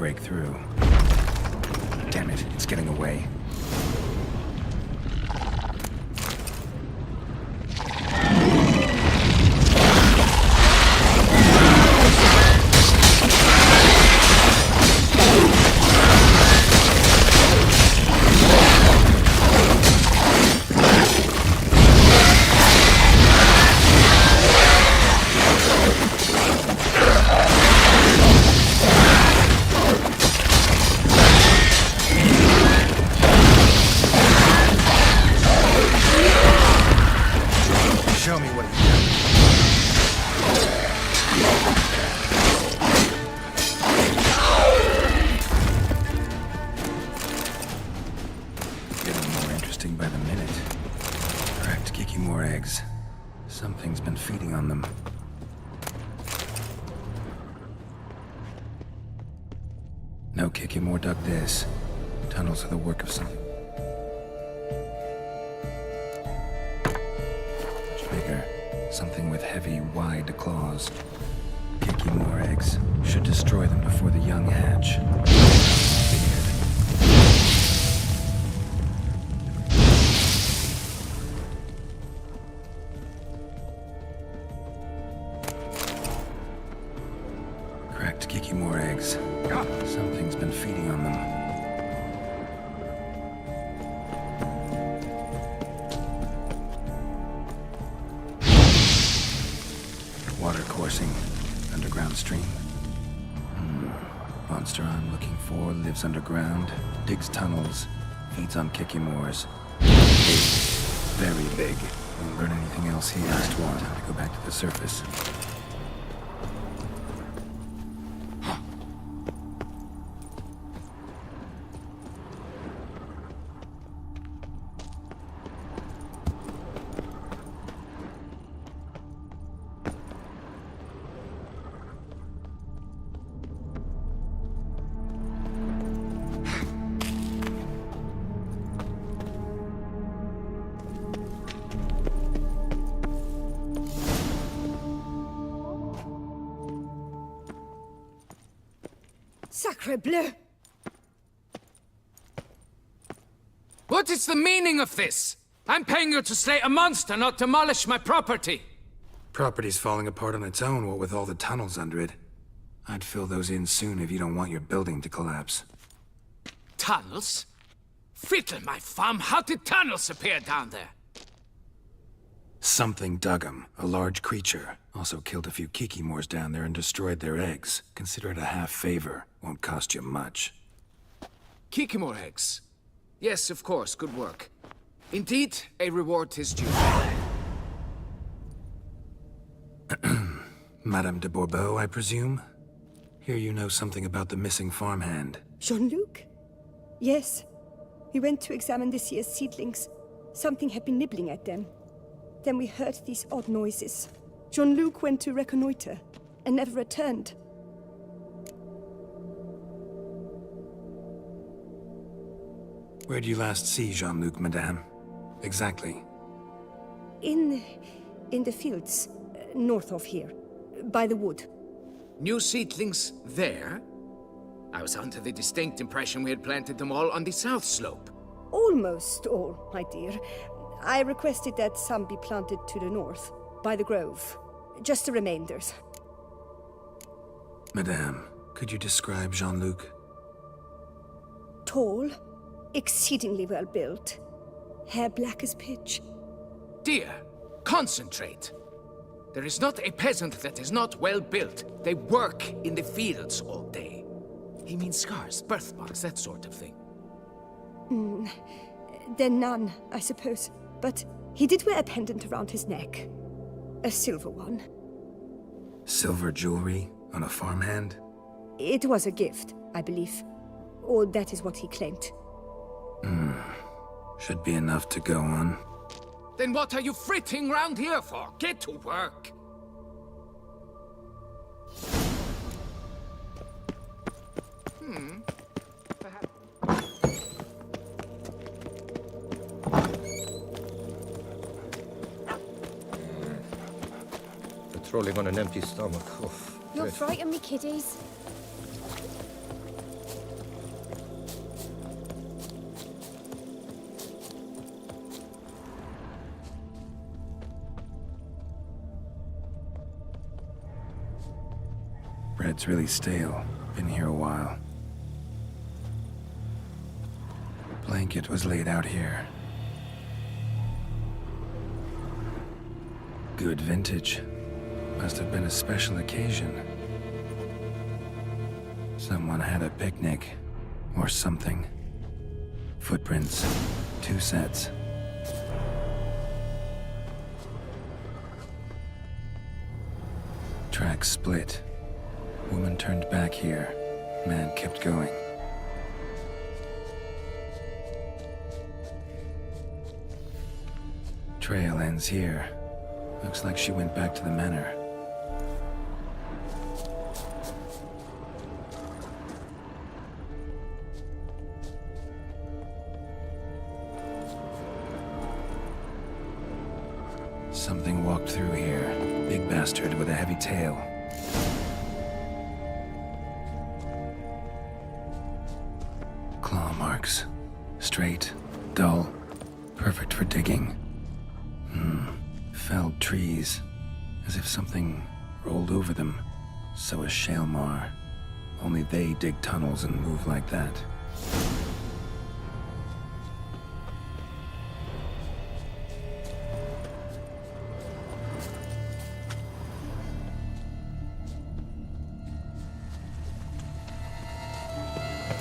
break through. Damn it, it's getting away. Show me what you got. Getting more interesting by the minute. Cracked Kikimore eggs. Something's been feeding on them. No Kikimore dug this. Tunnels are the work of some... bigger. Something with heavy, wide claws. Kikimore eggs. Should destroy them before the young hatch. Cracked Kikimore eggs. Something's been feeding on them. Water coursing. Underground stream. Monster I'm looking for lives underground, digs tunnels, feeds on Kikimores. Big. Very big. Won't learn anything else here. Last one. Time to go back to the surface. Sacre bleu! What is the meaning of this? I'm paying you to slay a monster, not demolish my property. Property's falling apart on its own, what with all the tunnels under it. I'd fill those in soon if you don't want your building to collapse. Tunnels? Fiddle my farm, how did tunnels appear down there? Something dug 'em. A large creature. Also killed a few Kikimores down there and destroyed their eggs. Consider it a half favor. Won't cost you much. Kikimore eggs. Yes, of course, good work. Indeed, a reward is due. Madame de Bourbeau, I presume? Hear you know something about the missing farmhand. Jean-Luc? Yes. We went to examine this year's seedlings. Something had been nibbling at them. Then we heard these odd noises. Jean-Luc went to reconnoiter and never returned. Where'd you last see Jean-Luc, madame? Exactly. In the fields, north of here, by the wood. New seedlings there? I was under the distinct impression we had planted them all on the south slope. Almost all, my dear. I requested that some be planted to the north, by the grove. Just the remainders. Madame, could you describe Jean-Luc? Tall, exceedingly well built. Hair black as pitch. Dear, concentrate. There is not a peasant that is not well built. They work in the fields all day. He means scars, birthmarks, that sort of thing. Then none, I suppose. But he did wear a pendant around his neck. A silver one. Silver jewelry on a farmhand? It was a gift, I believe. Or that is what he claimed. Should be enough to go on. Then what are you fritting round here for? Get to work! Patrolling on an empty stomach. Oof. You'll frighten me, kiddies. Bed's really stale. Been here a while. Blanket was laid out here. Good vintage. Must have been a special occasion. Someone had a picnic. Or something. Footprints. 2 sets. Tracks split. Woman turned back here. Man kept going. Trail ends here. Looks like she went back to the manor. Something walked through here. Big bastard with a heavy tail. Claw marks. Straight, dull, perfect for digging. Felled trees, as if something rolled over them. So is Shaelmar. Only they dig tunnels and move like that.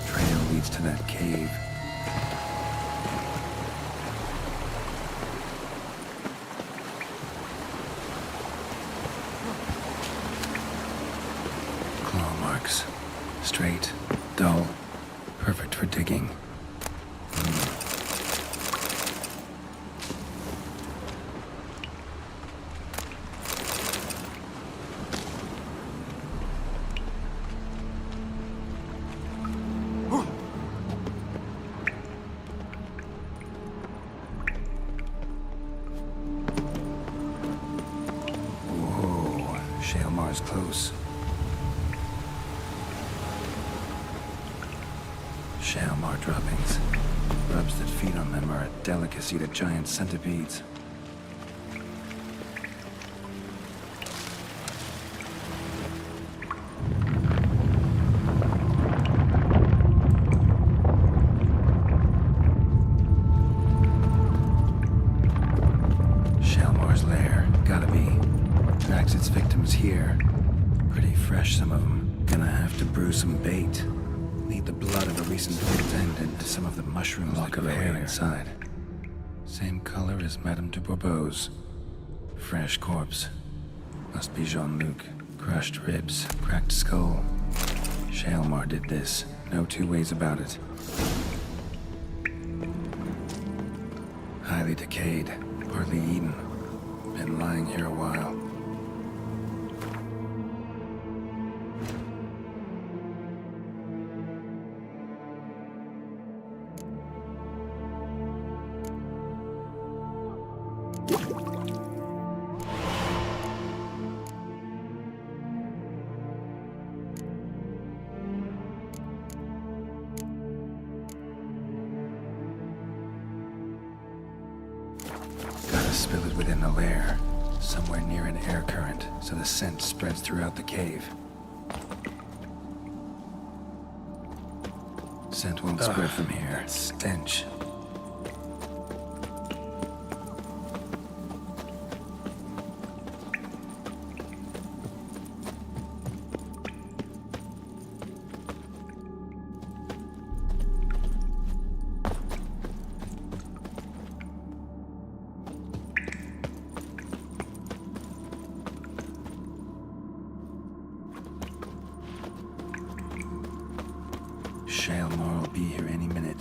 Trail leads to that cave. Straight, dull, perfect for digging. Whoa, Shaelmar's close. Shaelmar droppings. Grubs that feed on them are a delicacy to giant centipedes. Shaelmar's lair. Gotta be. Tracks its victims here. Pretty fresh, some of them. Gonna have to brew some bait. Need the blood of a recent victim and some of the mushrooms lock of hair inside. Same color as Madame de Bourbeau's. Fresh corpse. Must be Jean-Luc. Crushed ribs, cracked skull. Shaelmar did this. No 2 ways about it. Highly decayed, partly eaten. Been lying here a while. Gotta spill it within the lair, somewhere near an air current, so the scent spreads throughout the cave. Scent won't spread from here. Stench. Shaelmar will be here any minute.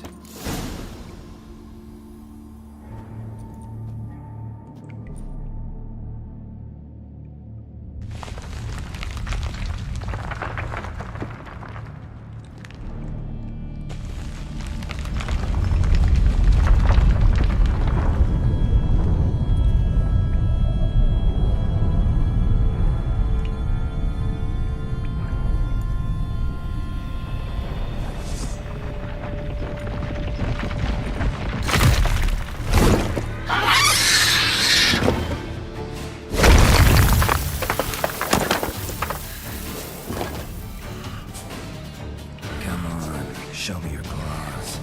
Show me your claws.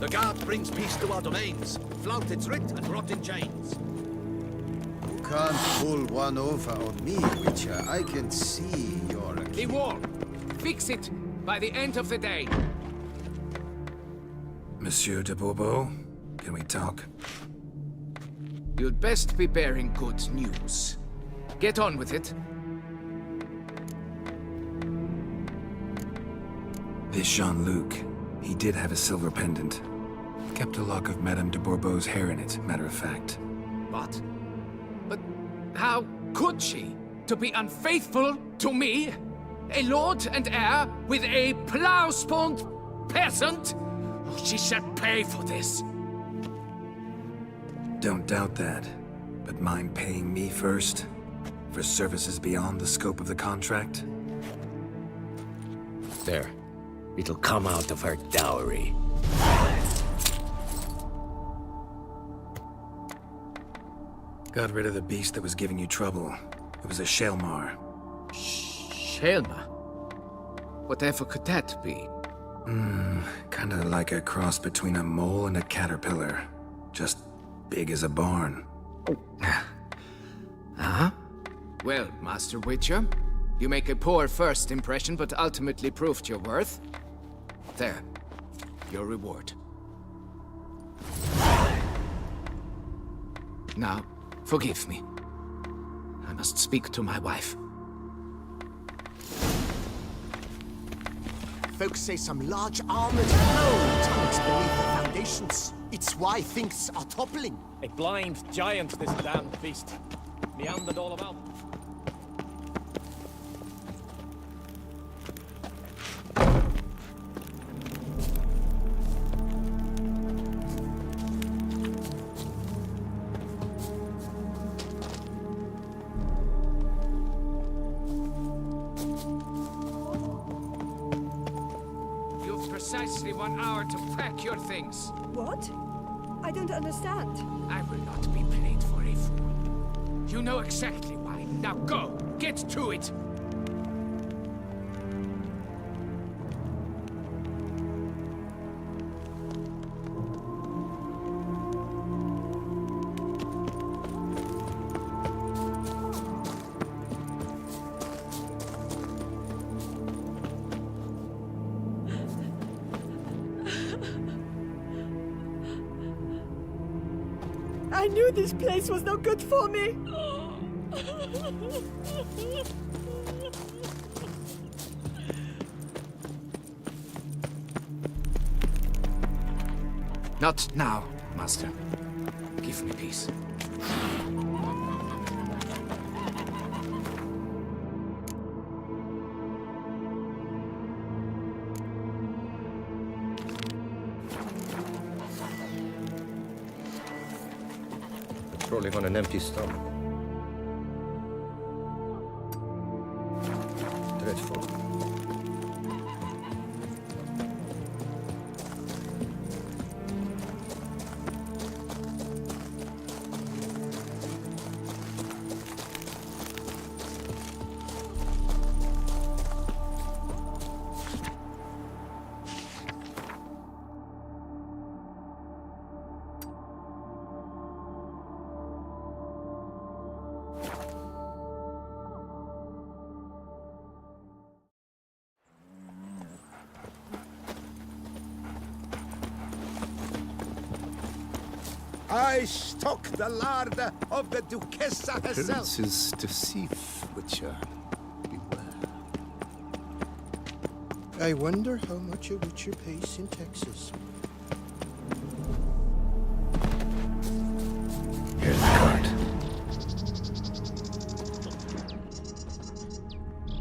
The guard brings peace to our domains. Flout its writ and rot in chains. You can't pull one over on me, Witcher. I can see you're a The wall. Fix it by the end of the day. Monsieur de Bourbeau, can we talk? You'd best be bearing good news. Get on with it. This Jean-Luc, he did have a silver pendant. Kept a lock of Madame de Bourbeau's hair in it, matter of fact. What? But how could she? To be unfaithful to me? A lord and heir with a plow-spawned peasant? Oh, she shall pay for this. Don't doubt that. But mind paying me first? For services beyond the scope of the contract? There. It'll come out of her dowry. Got rid of the beast that was giving you trouble. It was a Shelmar. Shelma? Whatever could that be? Kinda like a cross between a mole and a caterpillar. Just big as a barn. Huh? Well, Master Witcher, you make a poor first impression, but ultimately proved your worth. There. Your reward. Now, forgive me. I must speak to my wife. Folks say some large armored foe tunnels beneath the foundations. It's why things are toppling. A blind giant, this damned beast. Meandered all about. You've precisely 1 hour to pack your things. What? I don't understand. I will not be played for a fool. You know exactly why. Now go! Get to it! I knew this place was no good for me. Not now, Master. Give me peace. Patrolling on an empty stomach. Dreadful. I stock the larder of the Duchessa herself. Appearances deceive, Witcher. Beware. I wonder how much a Witcher pays in taxes. Here's the cart.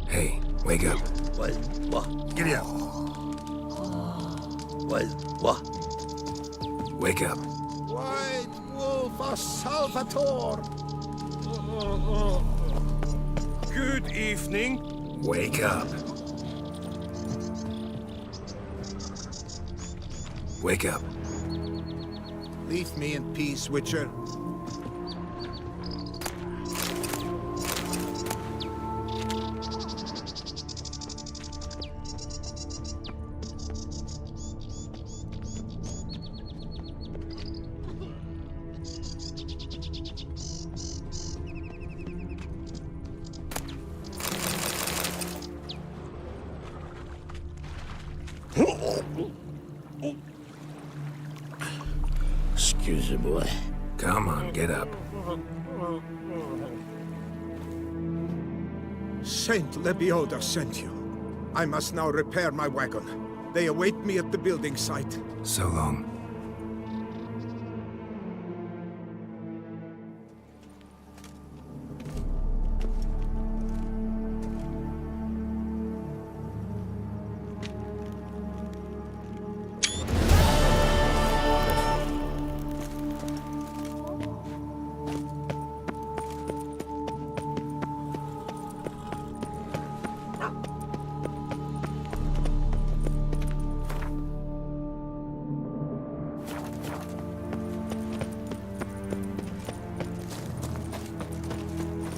Hey, wake up. What? Get up. What? Wake up. White Wolf of Salvatore! Good evening. Wake up. Wake up. Leave me in peace, Witcher. Excusez-moi. Come on, get up. Saint Lebioda sent you. I must now repair my wagon. They await me at the building site. So long.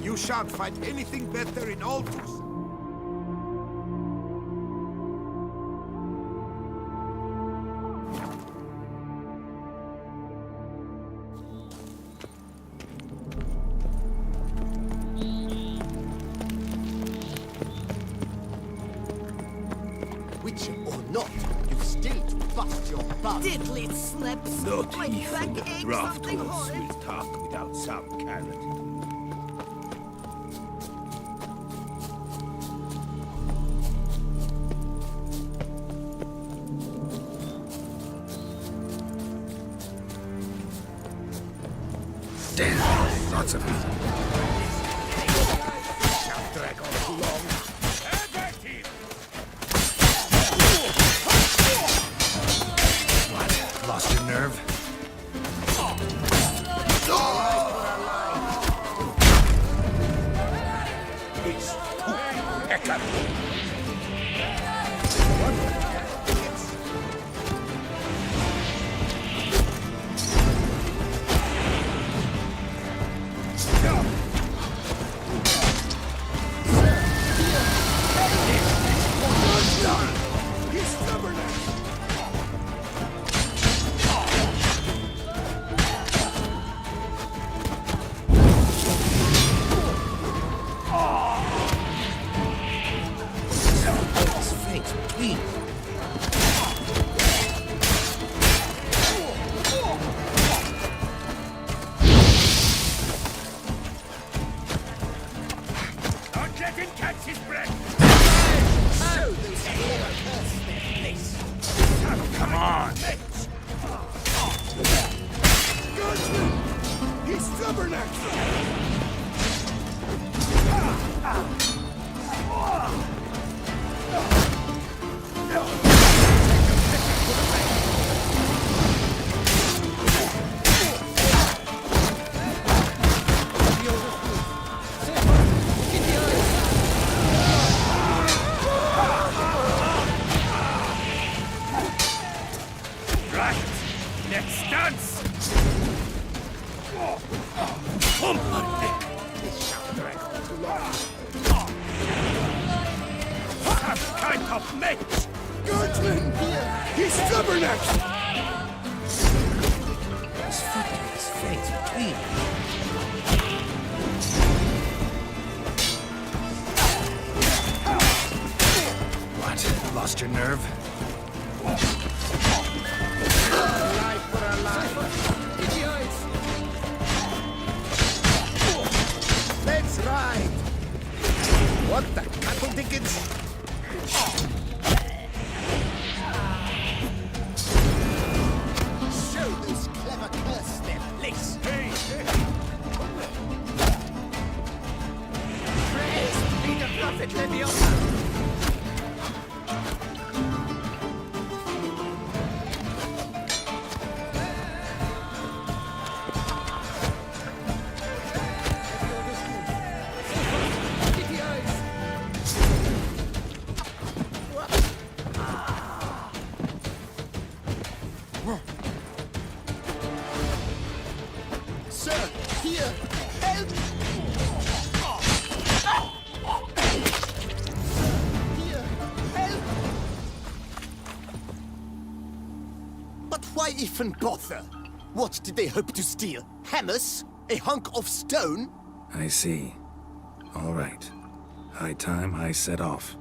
You shan't find anything better in Altus. Witcher or not, you've still to bust your bum. Diddly slips. Not My even back the aches draft something horse horrid. will talk without some carrot. Damn, lots of them. Shan't drag on too long. What? Lost your nerve? It's too echoey. He's stubbornness! His fate between. Don't let him catch his breath! Come on! Guardsman! He's stubbornness! Right! Let's dance! This shan't drag on too long. Some kind of match! Guardsman! He's stubbornness! His foot and his fate between. What? Lost your nerve? Life for a life! Let's ride! What the cattle tickets? Show those clever curse their place. Praise be the prophet Leviosa! Sir, here, help! Here, help! But why even bother? What did they hope to steal? Hammers? A hunk of stone? I see. All right. High time I set off.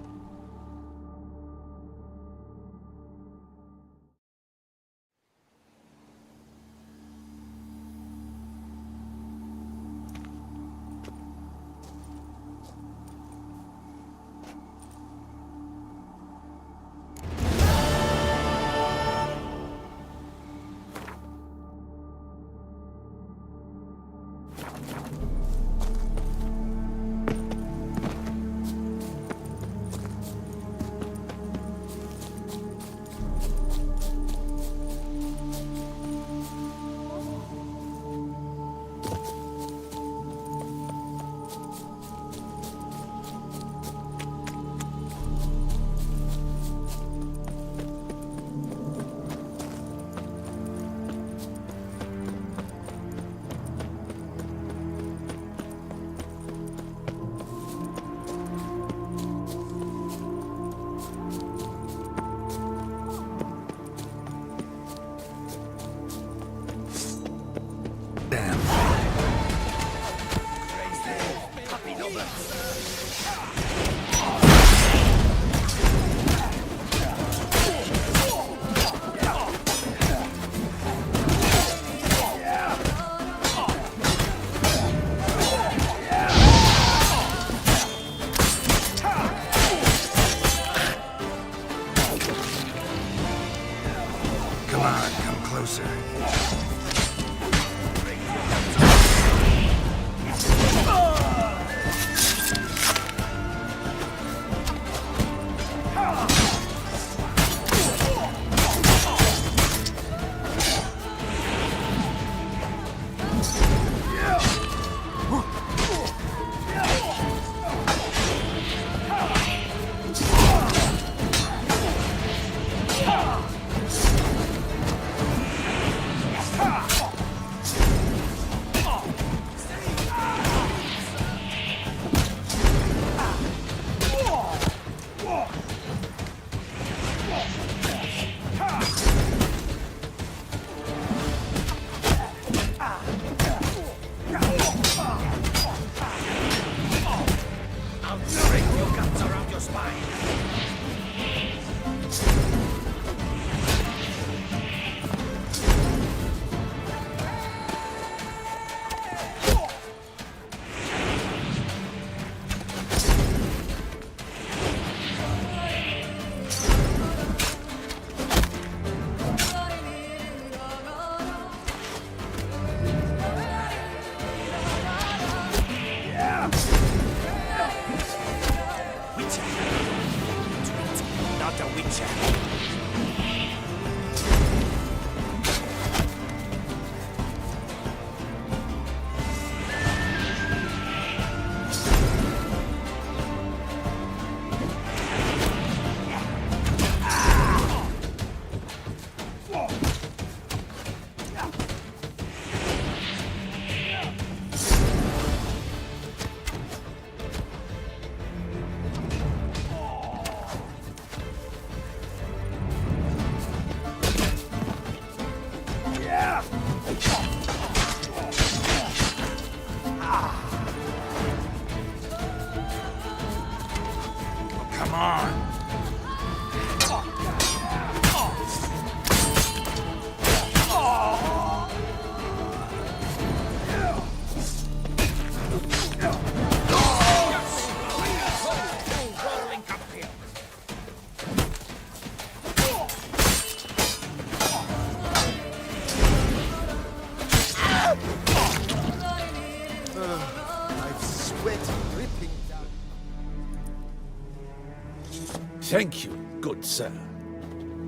Come on, come closer. Come on. Thank you, good sir.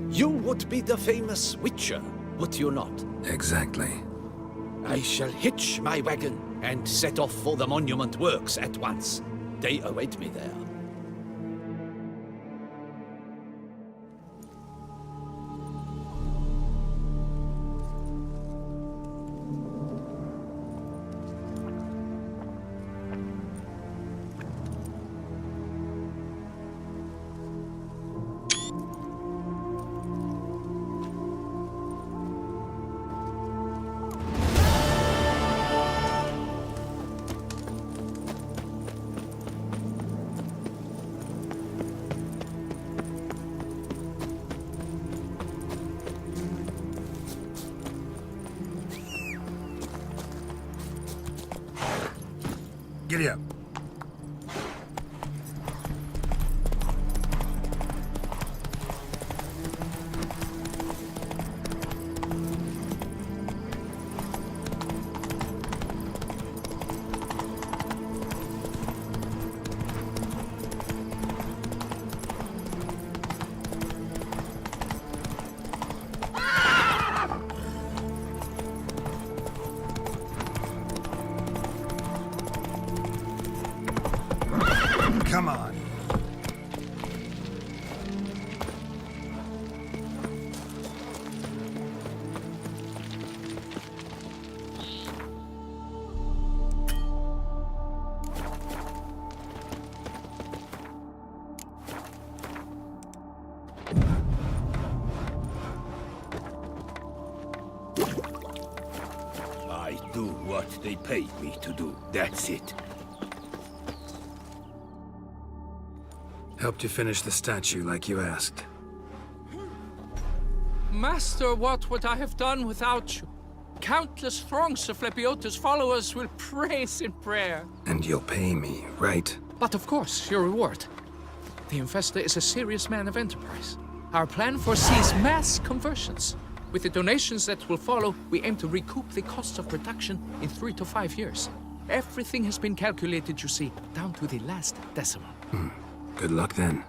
You would be the famous Witcher, would you not? Exactly. I shall hitch my wagon and set off for the monument works at once. They await me there. Giddy up. Come on. I do what they paid me to do. That's it. Helped you finish the statue like you asked. Master, what would I have done without you? Countless throngs of Lepiota's followers will praise in prayer. And you'll pay me, right? But of course, your reward. The Infestor is a serious man of enterprise. Our plan foresees mass conversions. With the donations that will follow, we aim to recoup the cost of production in 3 to 5 years. Everything has been calculated, you see, down to the last decimal. Good luck then.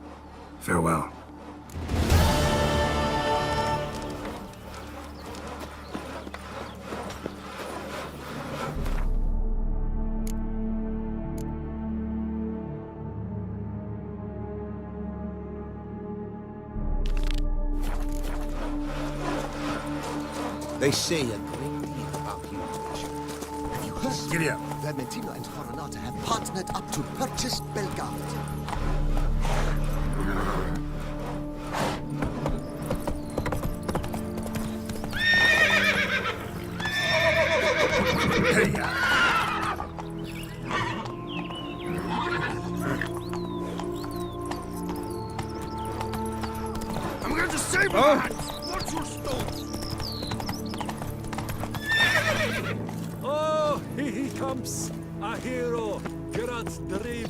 Farewell. They say a great deal about you, Witcher. Have you heard? Giddy up. Vermentino and Coronata have partnered up to purchase Belgard. I'm going to save my What's your stone? Oh, he comes, a hero, Geralt of Rivia.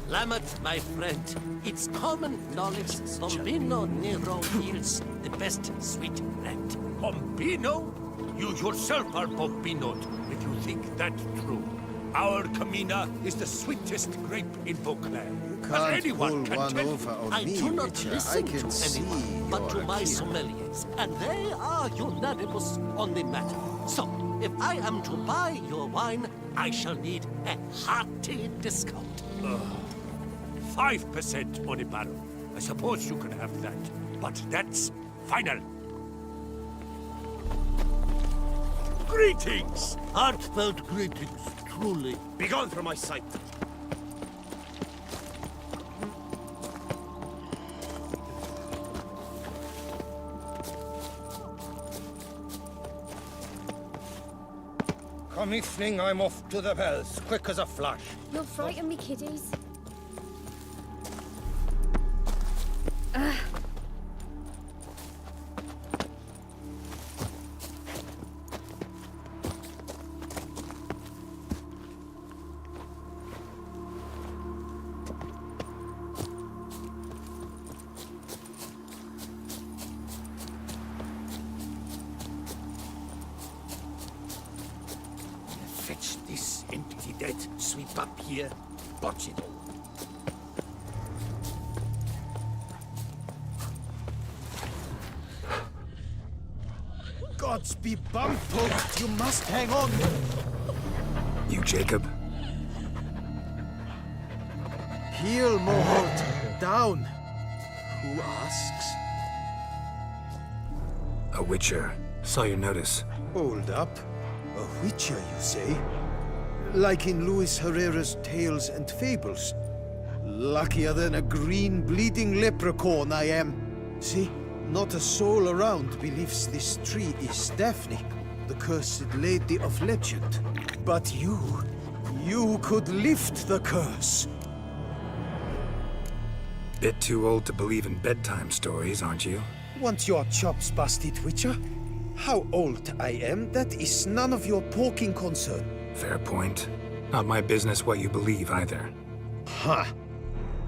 Lamet, my friend, it's common knowledge Bombino Nero yields the best sweet bread. Bombino? You yourself are Bombinoed, if you think that true. Our Camina is the sweetest grape in Beauclair. Can't anyone pull can one tell over on I me, do not Witcher. listen I can to see anyone, but to you're my keen. sommeliers, and they are unanimous on the matter. So, if I am to buy your wine, I shall need a hearty discount. 5% on a barrel. I suppose you can have that, but that's final. Greetings! Heartfelt greetings, truly. Begone from my sight. Come evening, I'm off to the bells, quick as a flash. You'll frighten me, kiddies. Fetch this empty dead, sweep up here, botch it all. Gods be bum-poked, you must hang on. You, Jacob? Heel, Moholt, down. Who asks? A Witcher. Saw your notice. Hold up. A Witcher, you say? Like in Luis Herrera's Tales and Fables. Luckier than a green bleeding leprechaun I am. See? Not a soul around believes this tree is Daphne, the cursed lady of legend. But you could lift the curse. Bit too old to believe in bedtime stories, aren't you? Want your chops busted, Witcher? How old I am, that is none of your poking concern. Fair point. Not my business what you believe, either. Ha!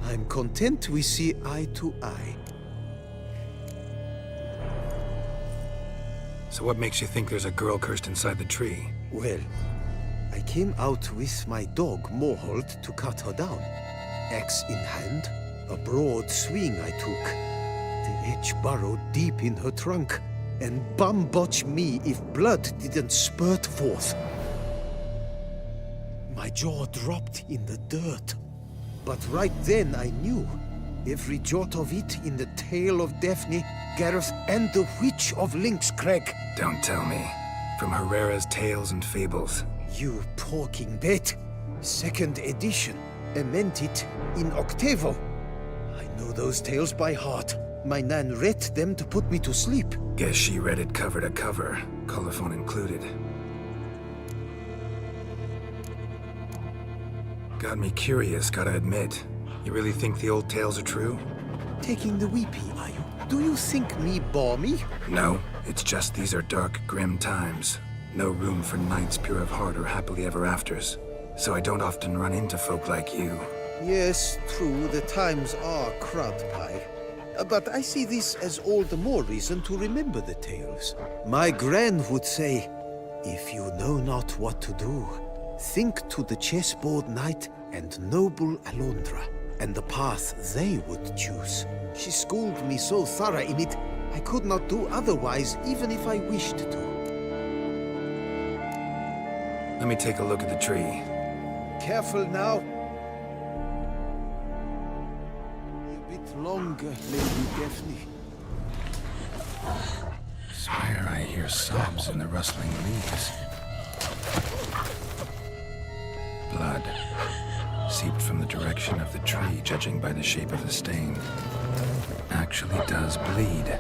I'm content we see eye to eye. So what makes you think there's a girl cursed inside the tree? Well, I came out with my dog, Moholt, to cut her down. Axe in hand, a broad swing I took. The edge burrowed deep in her trunk, and bum-botch me if blood didn't spurt forth. My jaw dropped in the dirt. But right then I knew. Every jot of it in the tale of Daphne, Gareth, and the Witch of Lynx Crag. Don't tell me. From Herrera's Tales and Fables. You porking bet. Second edition. Amended in octavo. I know those tales by heart. My nan read them to put me to sleep. Guess she read it cover to cover, colophon included. Got me curious, gotta admit. You really think the old tales are true? Taking the weepy, are you? Do you think me balmy? No, it's just these are dark, grim times. No room for knights pure of heart or happily ever afters. So I don't often run into folk like you. Yes, true, the times are crud pie. But I see this as all the more reason to remember the tales. My gran would say, if you know not what to do, think to the chessboard knight and noble Alondra, and the path they would choose. She schooled me so thorough in it, I could not do otherwise, even if I wished to. Let me take a look at the tree. Careful now. A bit longer, Lady Daphne. Swear I hear sobs in the rustling leaves. Blood. Seeped from the direction of the tree, judging by the shape of the stain. Actually does bleed.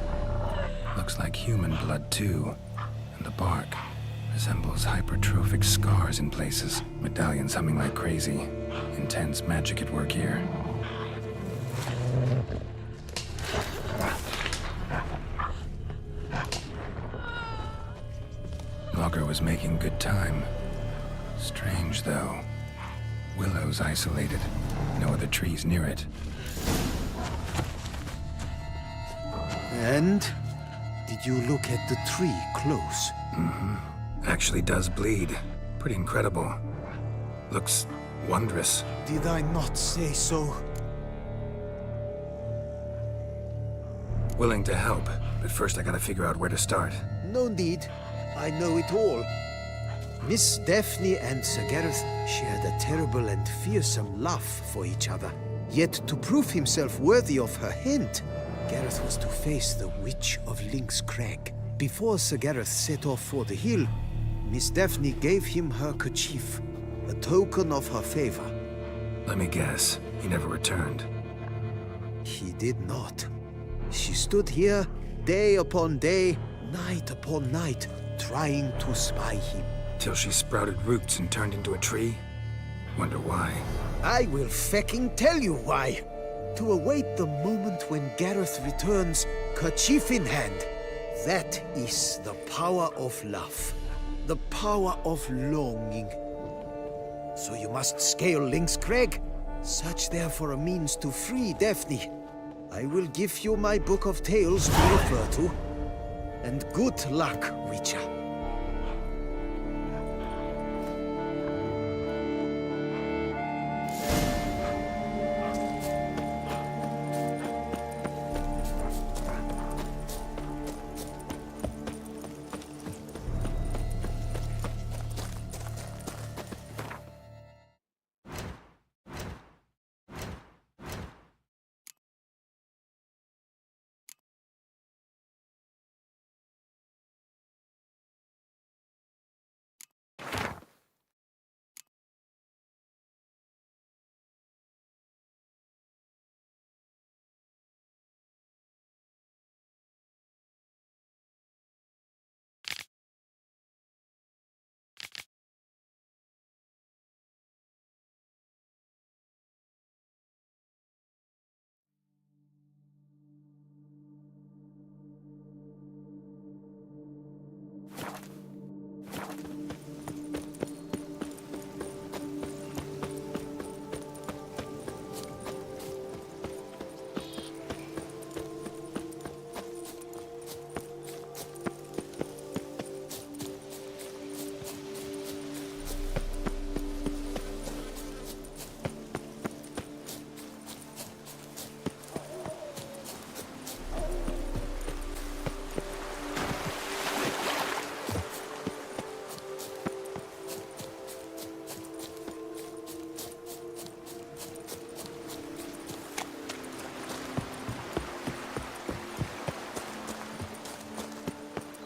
Looks like human blood, too. And the bark resembles hypertrophic scars in places. Medallions humming like crazy. Intense magic at work here. Logger was making good time. Strange, though. Willow's isolated. No other trees near it. And? Did you look at the tree close? Mm-hmm. Actually does bleed. Pretty incredible. Looks wondrous. Did I not say so? Willing to help, but first I gotta figure out where to start. No need. I know it all. Miss Daphne and Sir Gareth shared a terrible and fearsome love for each other. Yet to prove himself worthy of her hand, Gareth was to face the Witch of Link's Crag. Before Sir Gareth set off for the hill, Miss Daphne gave him her kerchief, a token of her favor. Let me guess, he never returned. He did not. She stood here, day upon day, night upon night, trying to spy him. Till she sprouted roots and turned into a tree? Wonder why. I will fecking tell you why. To await the moment when Gareth returns, kerchief in hand. That is the power of love. The power of longing. So you must scale Link's Crag. Search there for a means to free Daphne. I will give you my book of tales to refer to. And good luck, Witcher.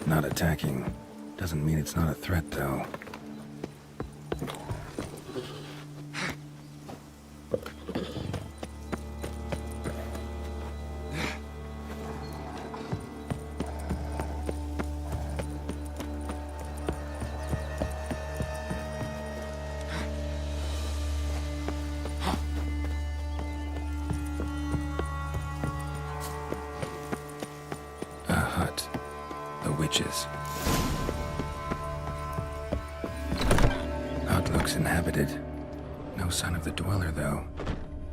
Not attacking. Doesn't mean it's not a threat, though. witches. Hut looks inhabited. No sign of the dweller, though.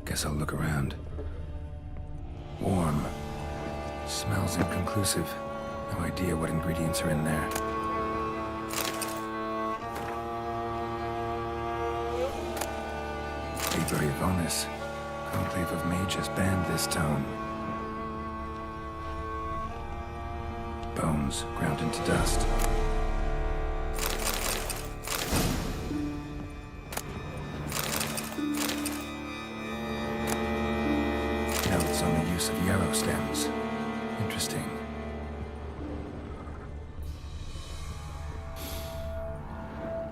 Guess I'll look around. Warm. Smells inconclusive. No idea what ingredients are in there. Liber Ivonis. Conclave of mages banned this tome. Bones ground into dust. Notes on the use of yarrow stems. Interesting.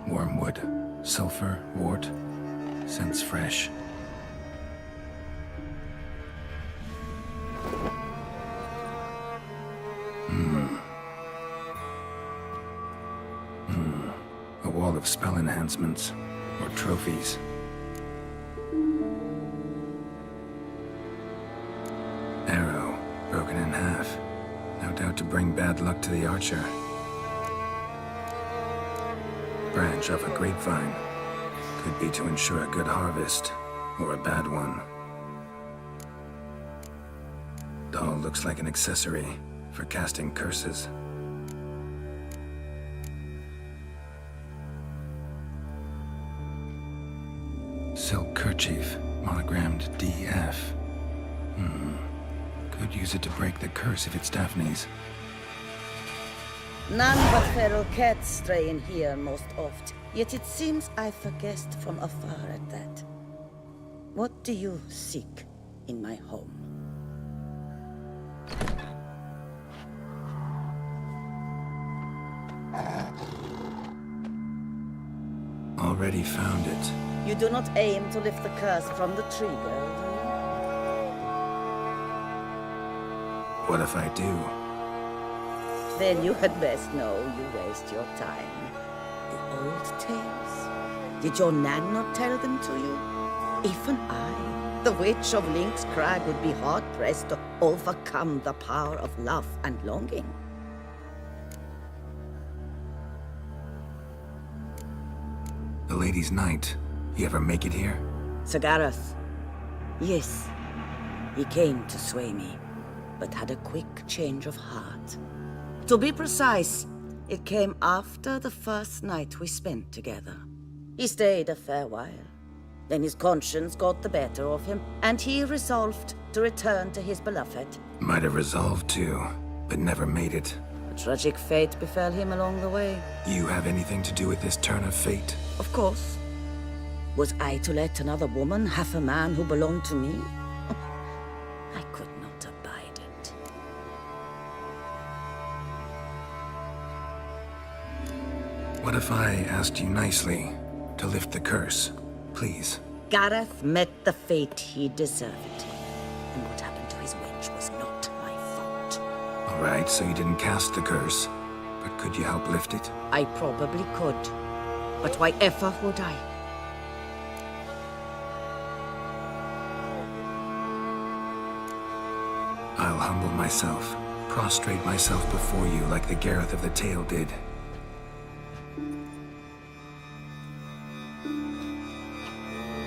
Wormwood, sulfur, wort. Scents fresh. A wall of spell enhancements, or trophies. Arrow, broken in half. No doubt to bring bad luck to the archer. Branch off a grapevine. Could be to ensure a good harvest, or a bad one. Doll looks like an accessory for casting curses. Silk kerchief, monogrammed DF. Could use it to break the curse if it's Daphne's. None but feral cats stray in here most oft. Yet it seems I've guessed from afar at that. What do you seek in my home? Already found it. You do not aim to lift the curse from the tree, girl, do What if I do? you? Then you had best know you waste your time. The old tales. Did your nan not tell them to you? Even I, the witch of Link's Crag, would be hard-pressed to overcome the power of love and longing. The Lady's Knight. You ever make it here? Sir Gareth. Yes, he came to sway me, but had a quick change of heart. To be precise, it came after the first night we spent together. He stayed a fair while. Then his conscience got the better of him, and he resolved to return to his beloved. Might have resolved to, but never made it. A tragic fate befell him along the way. You have anything to do with this turn of fate? Of course. Was I to let another woman have a man who belonged to me? I could not abide it. What if I asked you nicely to lift the curse? Please. Gareth met the fate he deserved. And what happened to his wench was not my fault. All right, so you didn't cast the curse, but could you help lift it? I probably could. But why ever would I? I'll humble myself, prostrate myself before you like the Geralt of the Tale did.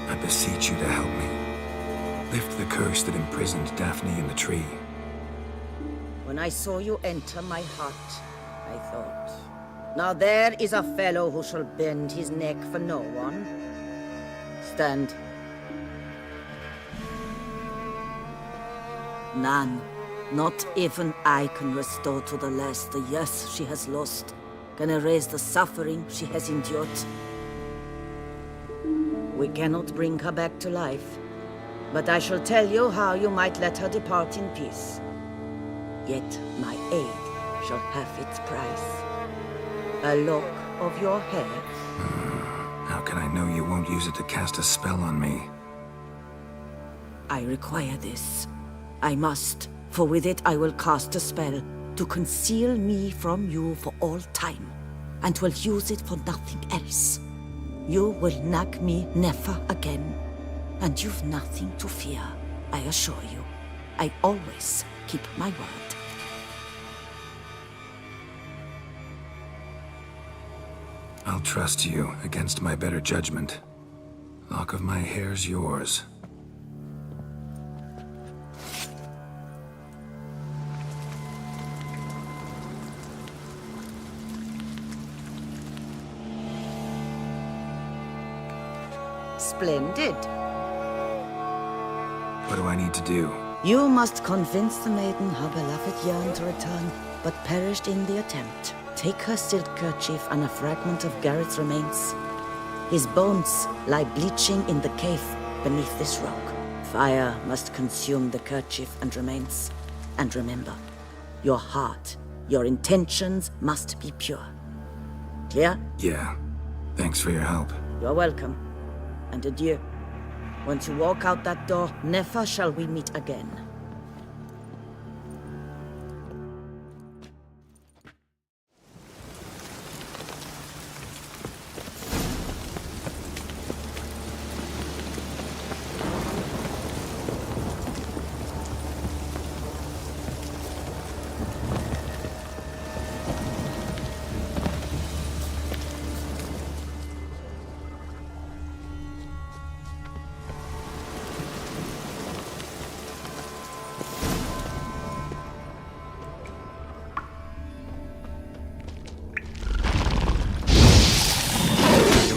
I beseech you to help me. Lift the curse that imprisoned Daphne in the tree. When I saw you enter my heart, I thought, now there is a fellow who shall bend his neck for no one. Stand. None, not even I, can restore to the lass the years she has lost, can erase the suffering she has endured. We cannot bring her back to life, but I shall tell you how you might let her depart in peace. Yet my aid shall have its price. A lock of your hair. How can I know you won't use it to cast a spell on me? I require this. I must, for with it I will cast a spell to conceal me from you for all time, and will use it for nothing else. You will nag me never again, and you've nothing to fear, I assure you. I always keep my word. I'll trust you against my better judgment. Lock of my hair's yours. Splendid. What do I need to do? You must convince the maiden her beloved yearned to return, but perished in the attempt. Take her silk kerchief and a fragment of Geralt's remains. His bones lie bleaching in the cave beneath this rock. Fire must consume the kerchief and remains. And remember, your heart, your intentions must be pure. Clear? Yeah. Thanks for your help. You're welcome. And adieu. Once you walk out that door, never shall we meet again.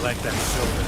Like that silver.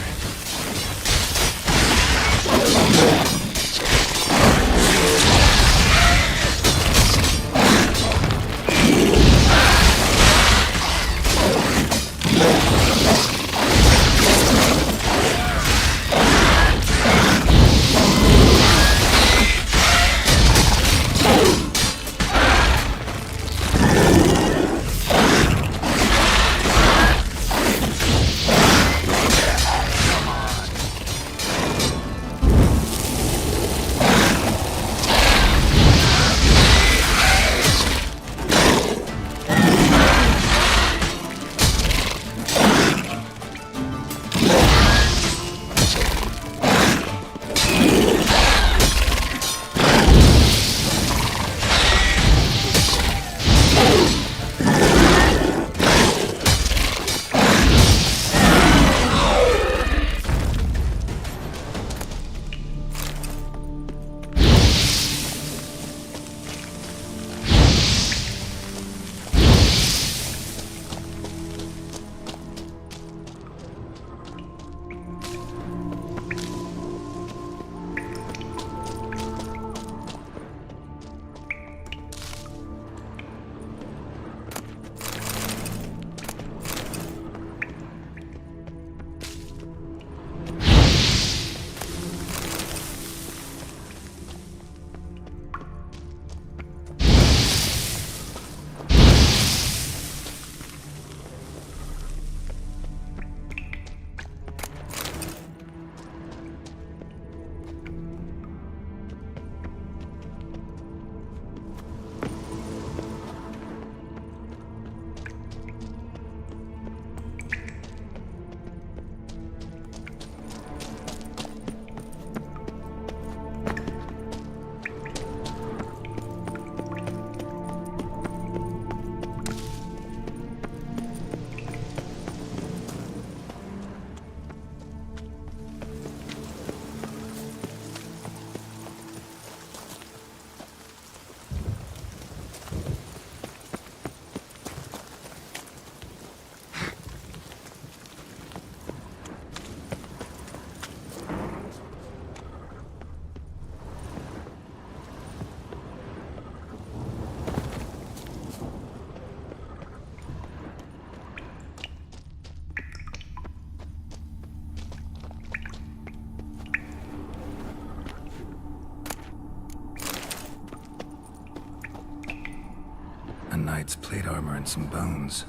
A knight's plate armor and some bones.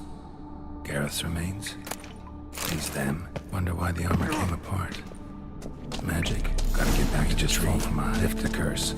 Gareth's remains? These them? Wonder why the armor came apart. Magic. Gotta get back to the tree. Fall from a lift the curse.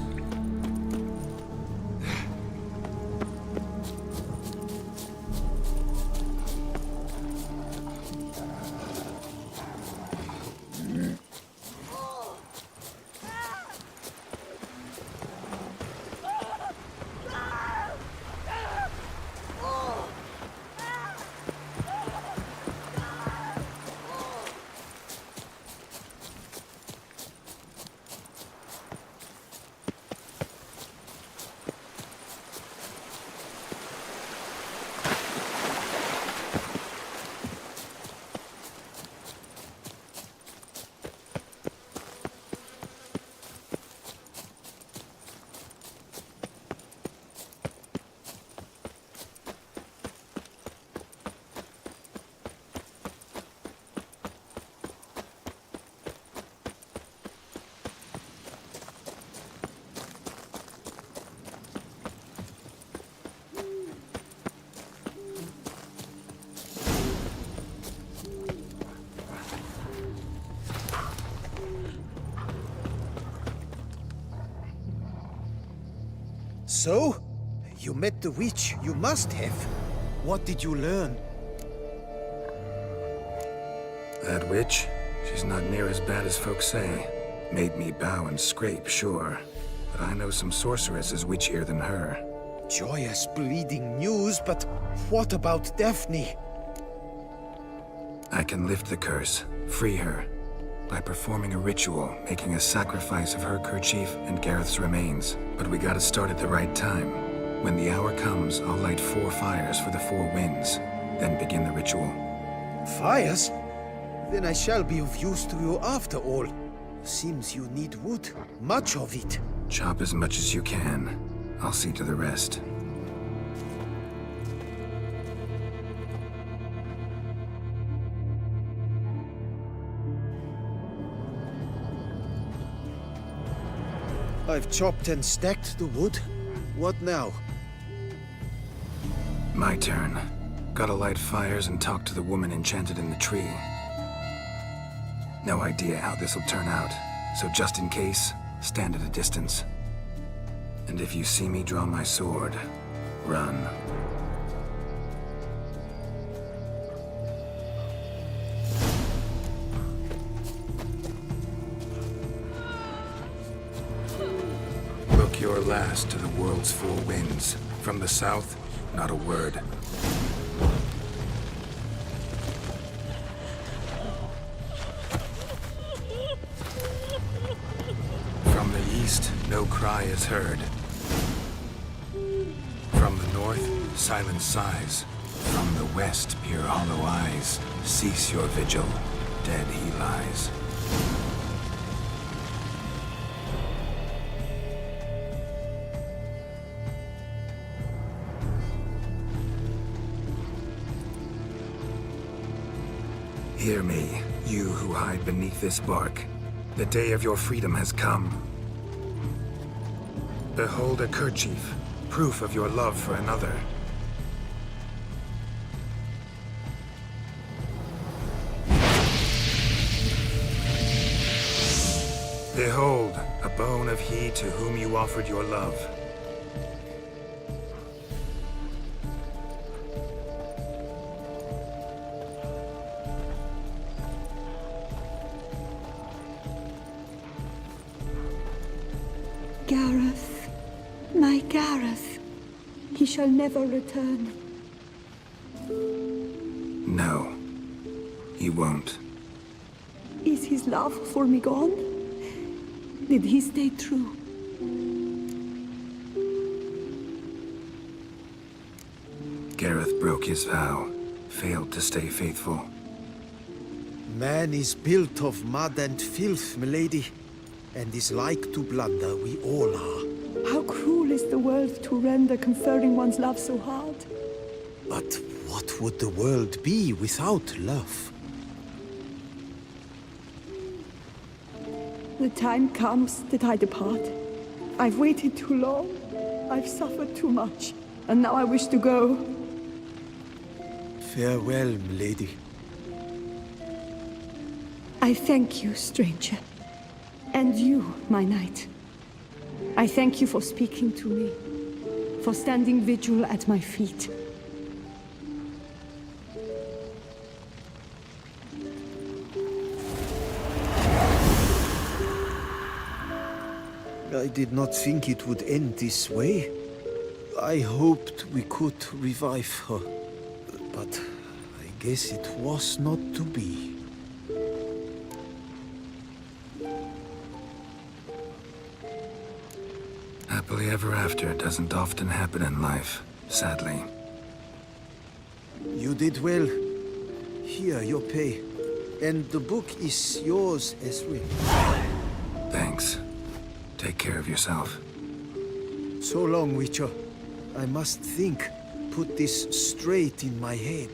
So? You met the witch. You must have. What did you learn? That witch? She's not near as bad as folks say. Made me bow and scrape, sure. But I know some sorceresses witchier than her. Joyous bleeding news, but what about Daphne? I can lift the curse, free her, by performing a ritual, making a sacrifice of her kerchief and Gareth's remains. But we gotta start at the right time. When the hour comes, I'll light 4 fires for the 4 winds, then begin the ritual. Fires? Then I shall be of use to you after all. Seems you need wood. Much of it. Chop as much as you can. I'll see to the rest. I've chopped and stacked the wood. What now? My turn. Gotta light fires and talk to the woman enchanted in the tree. No idea how this'll turn out, so just in case, stand at a distance. And if you see me draw my sword, run. Look your last to the world's 4 winds. From the south, not a word. From the east, no cry is heard. From the north, silent sighs. From the west, pure hollow eyes. Cease your vigil, dead he lies. Hear me, you who hide beneath this bark. The day of your freedom has come. Behold a kerchief, proof of your love for another. Behold, a bone of he to whom you offered your love. Gareth, my Gareth, he shall never return. No, he won't. Is his love for me gone? Did he stay true? Gareth broke his vow, failed to stay faithful. Man is built of mud and filth, milady, and is like to blunder, we all are. How cruel is the world to render conferring one's love so hard. But what would the world be without love? The time comes that I depart. I've waited too long. I've suffered too much. And now I wish to go. Farewell, milady. I thank you, stranger. And you, my knight. I thank you for speaking to me. For standing vigil at my feet. I did not think it would end this way. I hoped we could revive her. But I guess it was not to be. Happily ever after doesn't often happen in life, sadly. You did well. Here, your pay. And the book is yours as well. Thanks. Take care of yourself. So long, Witcher. I must think. Put this straight in my head.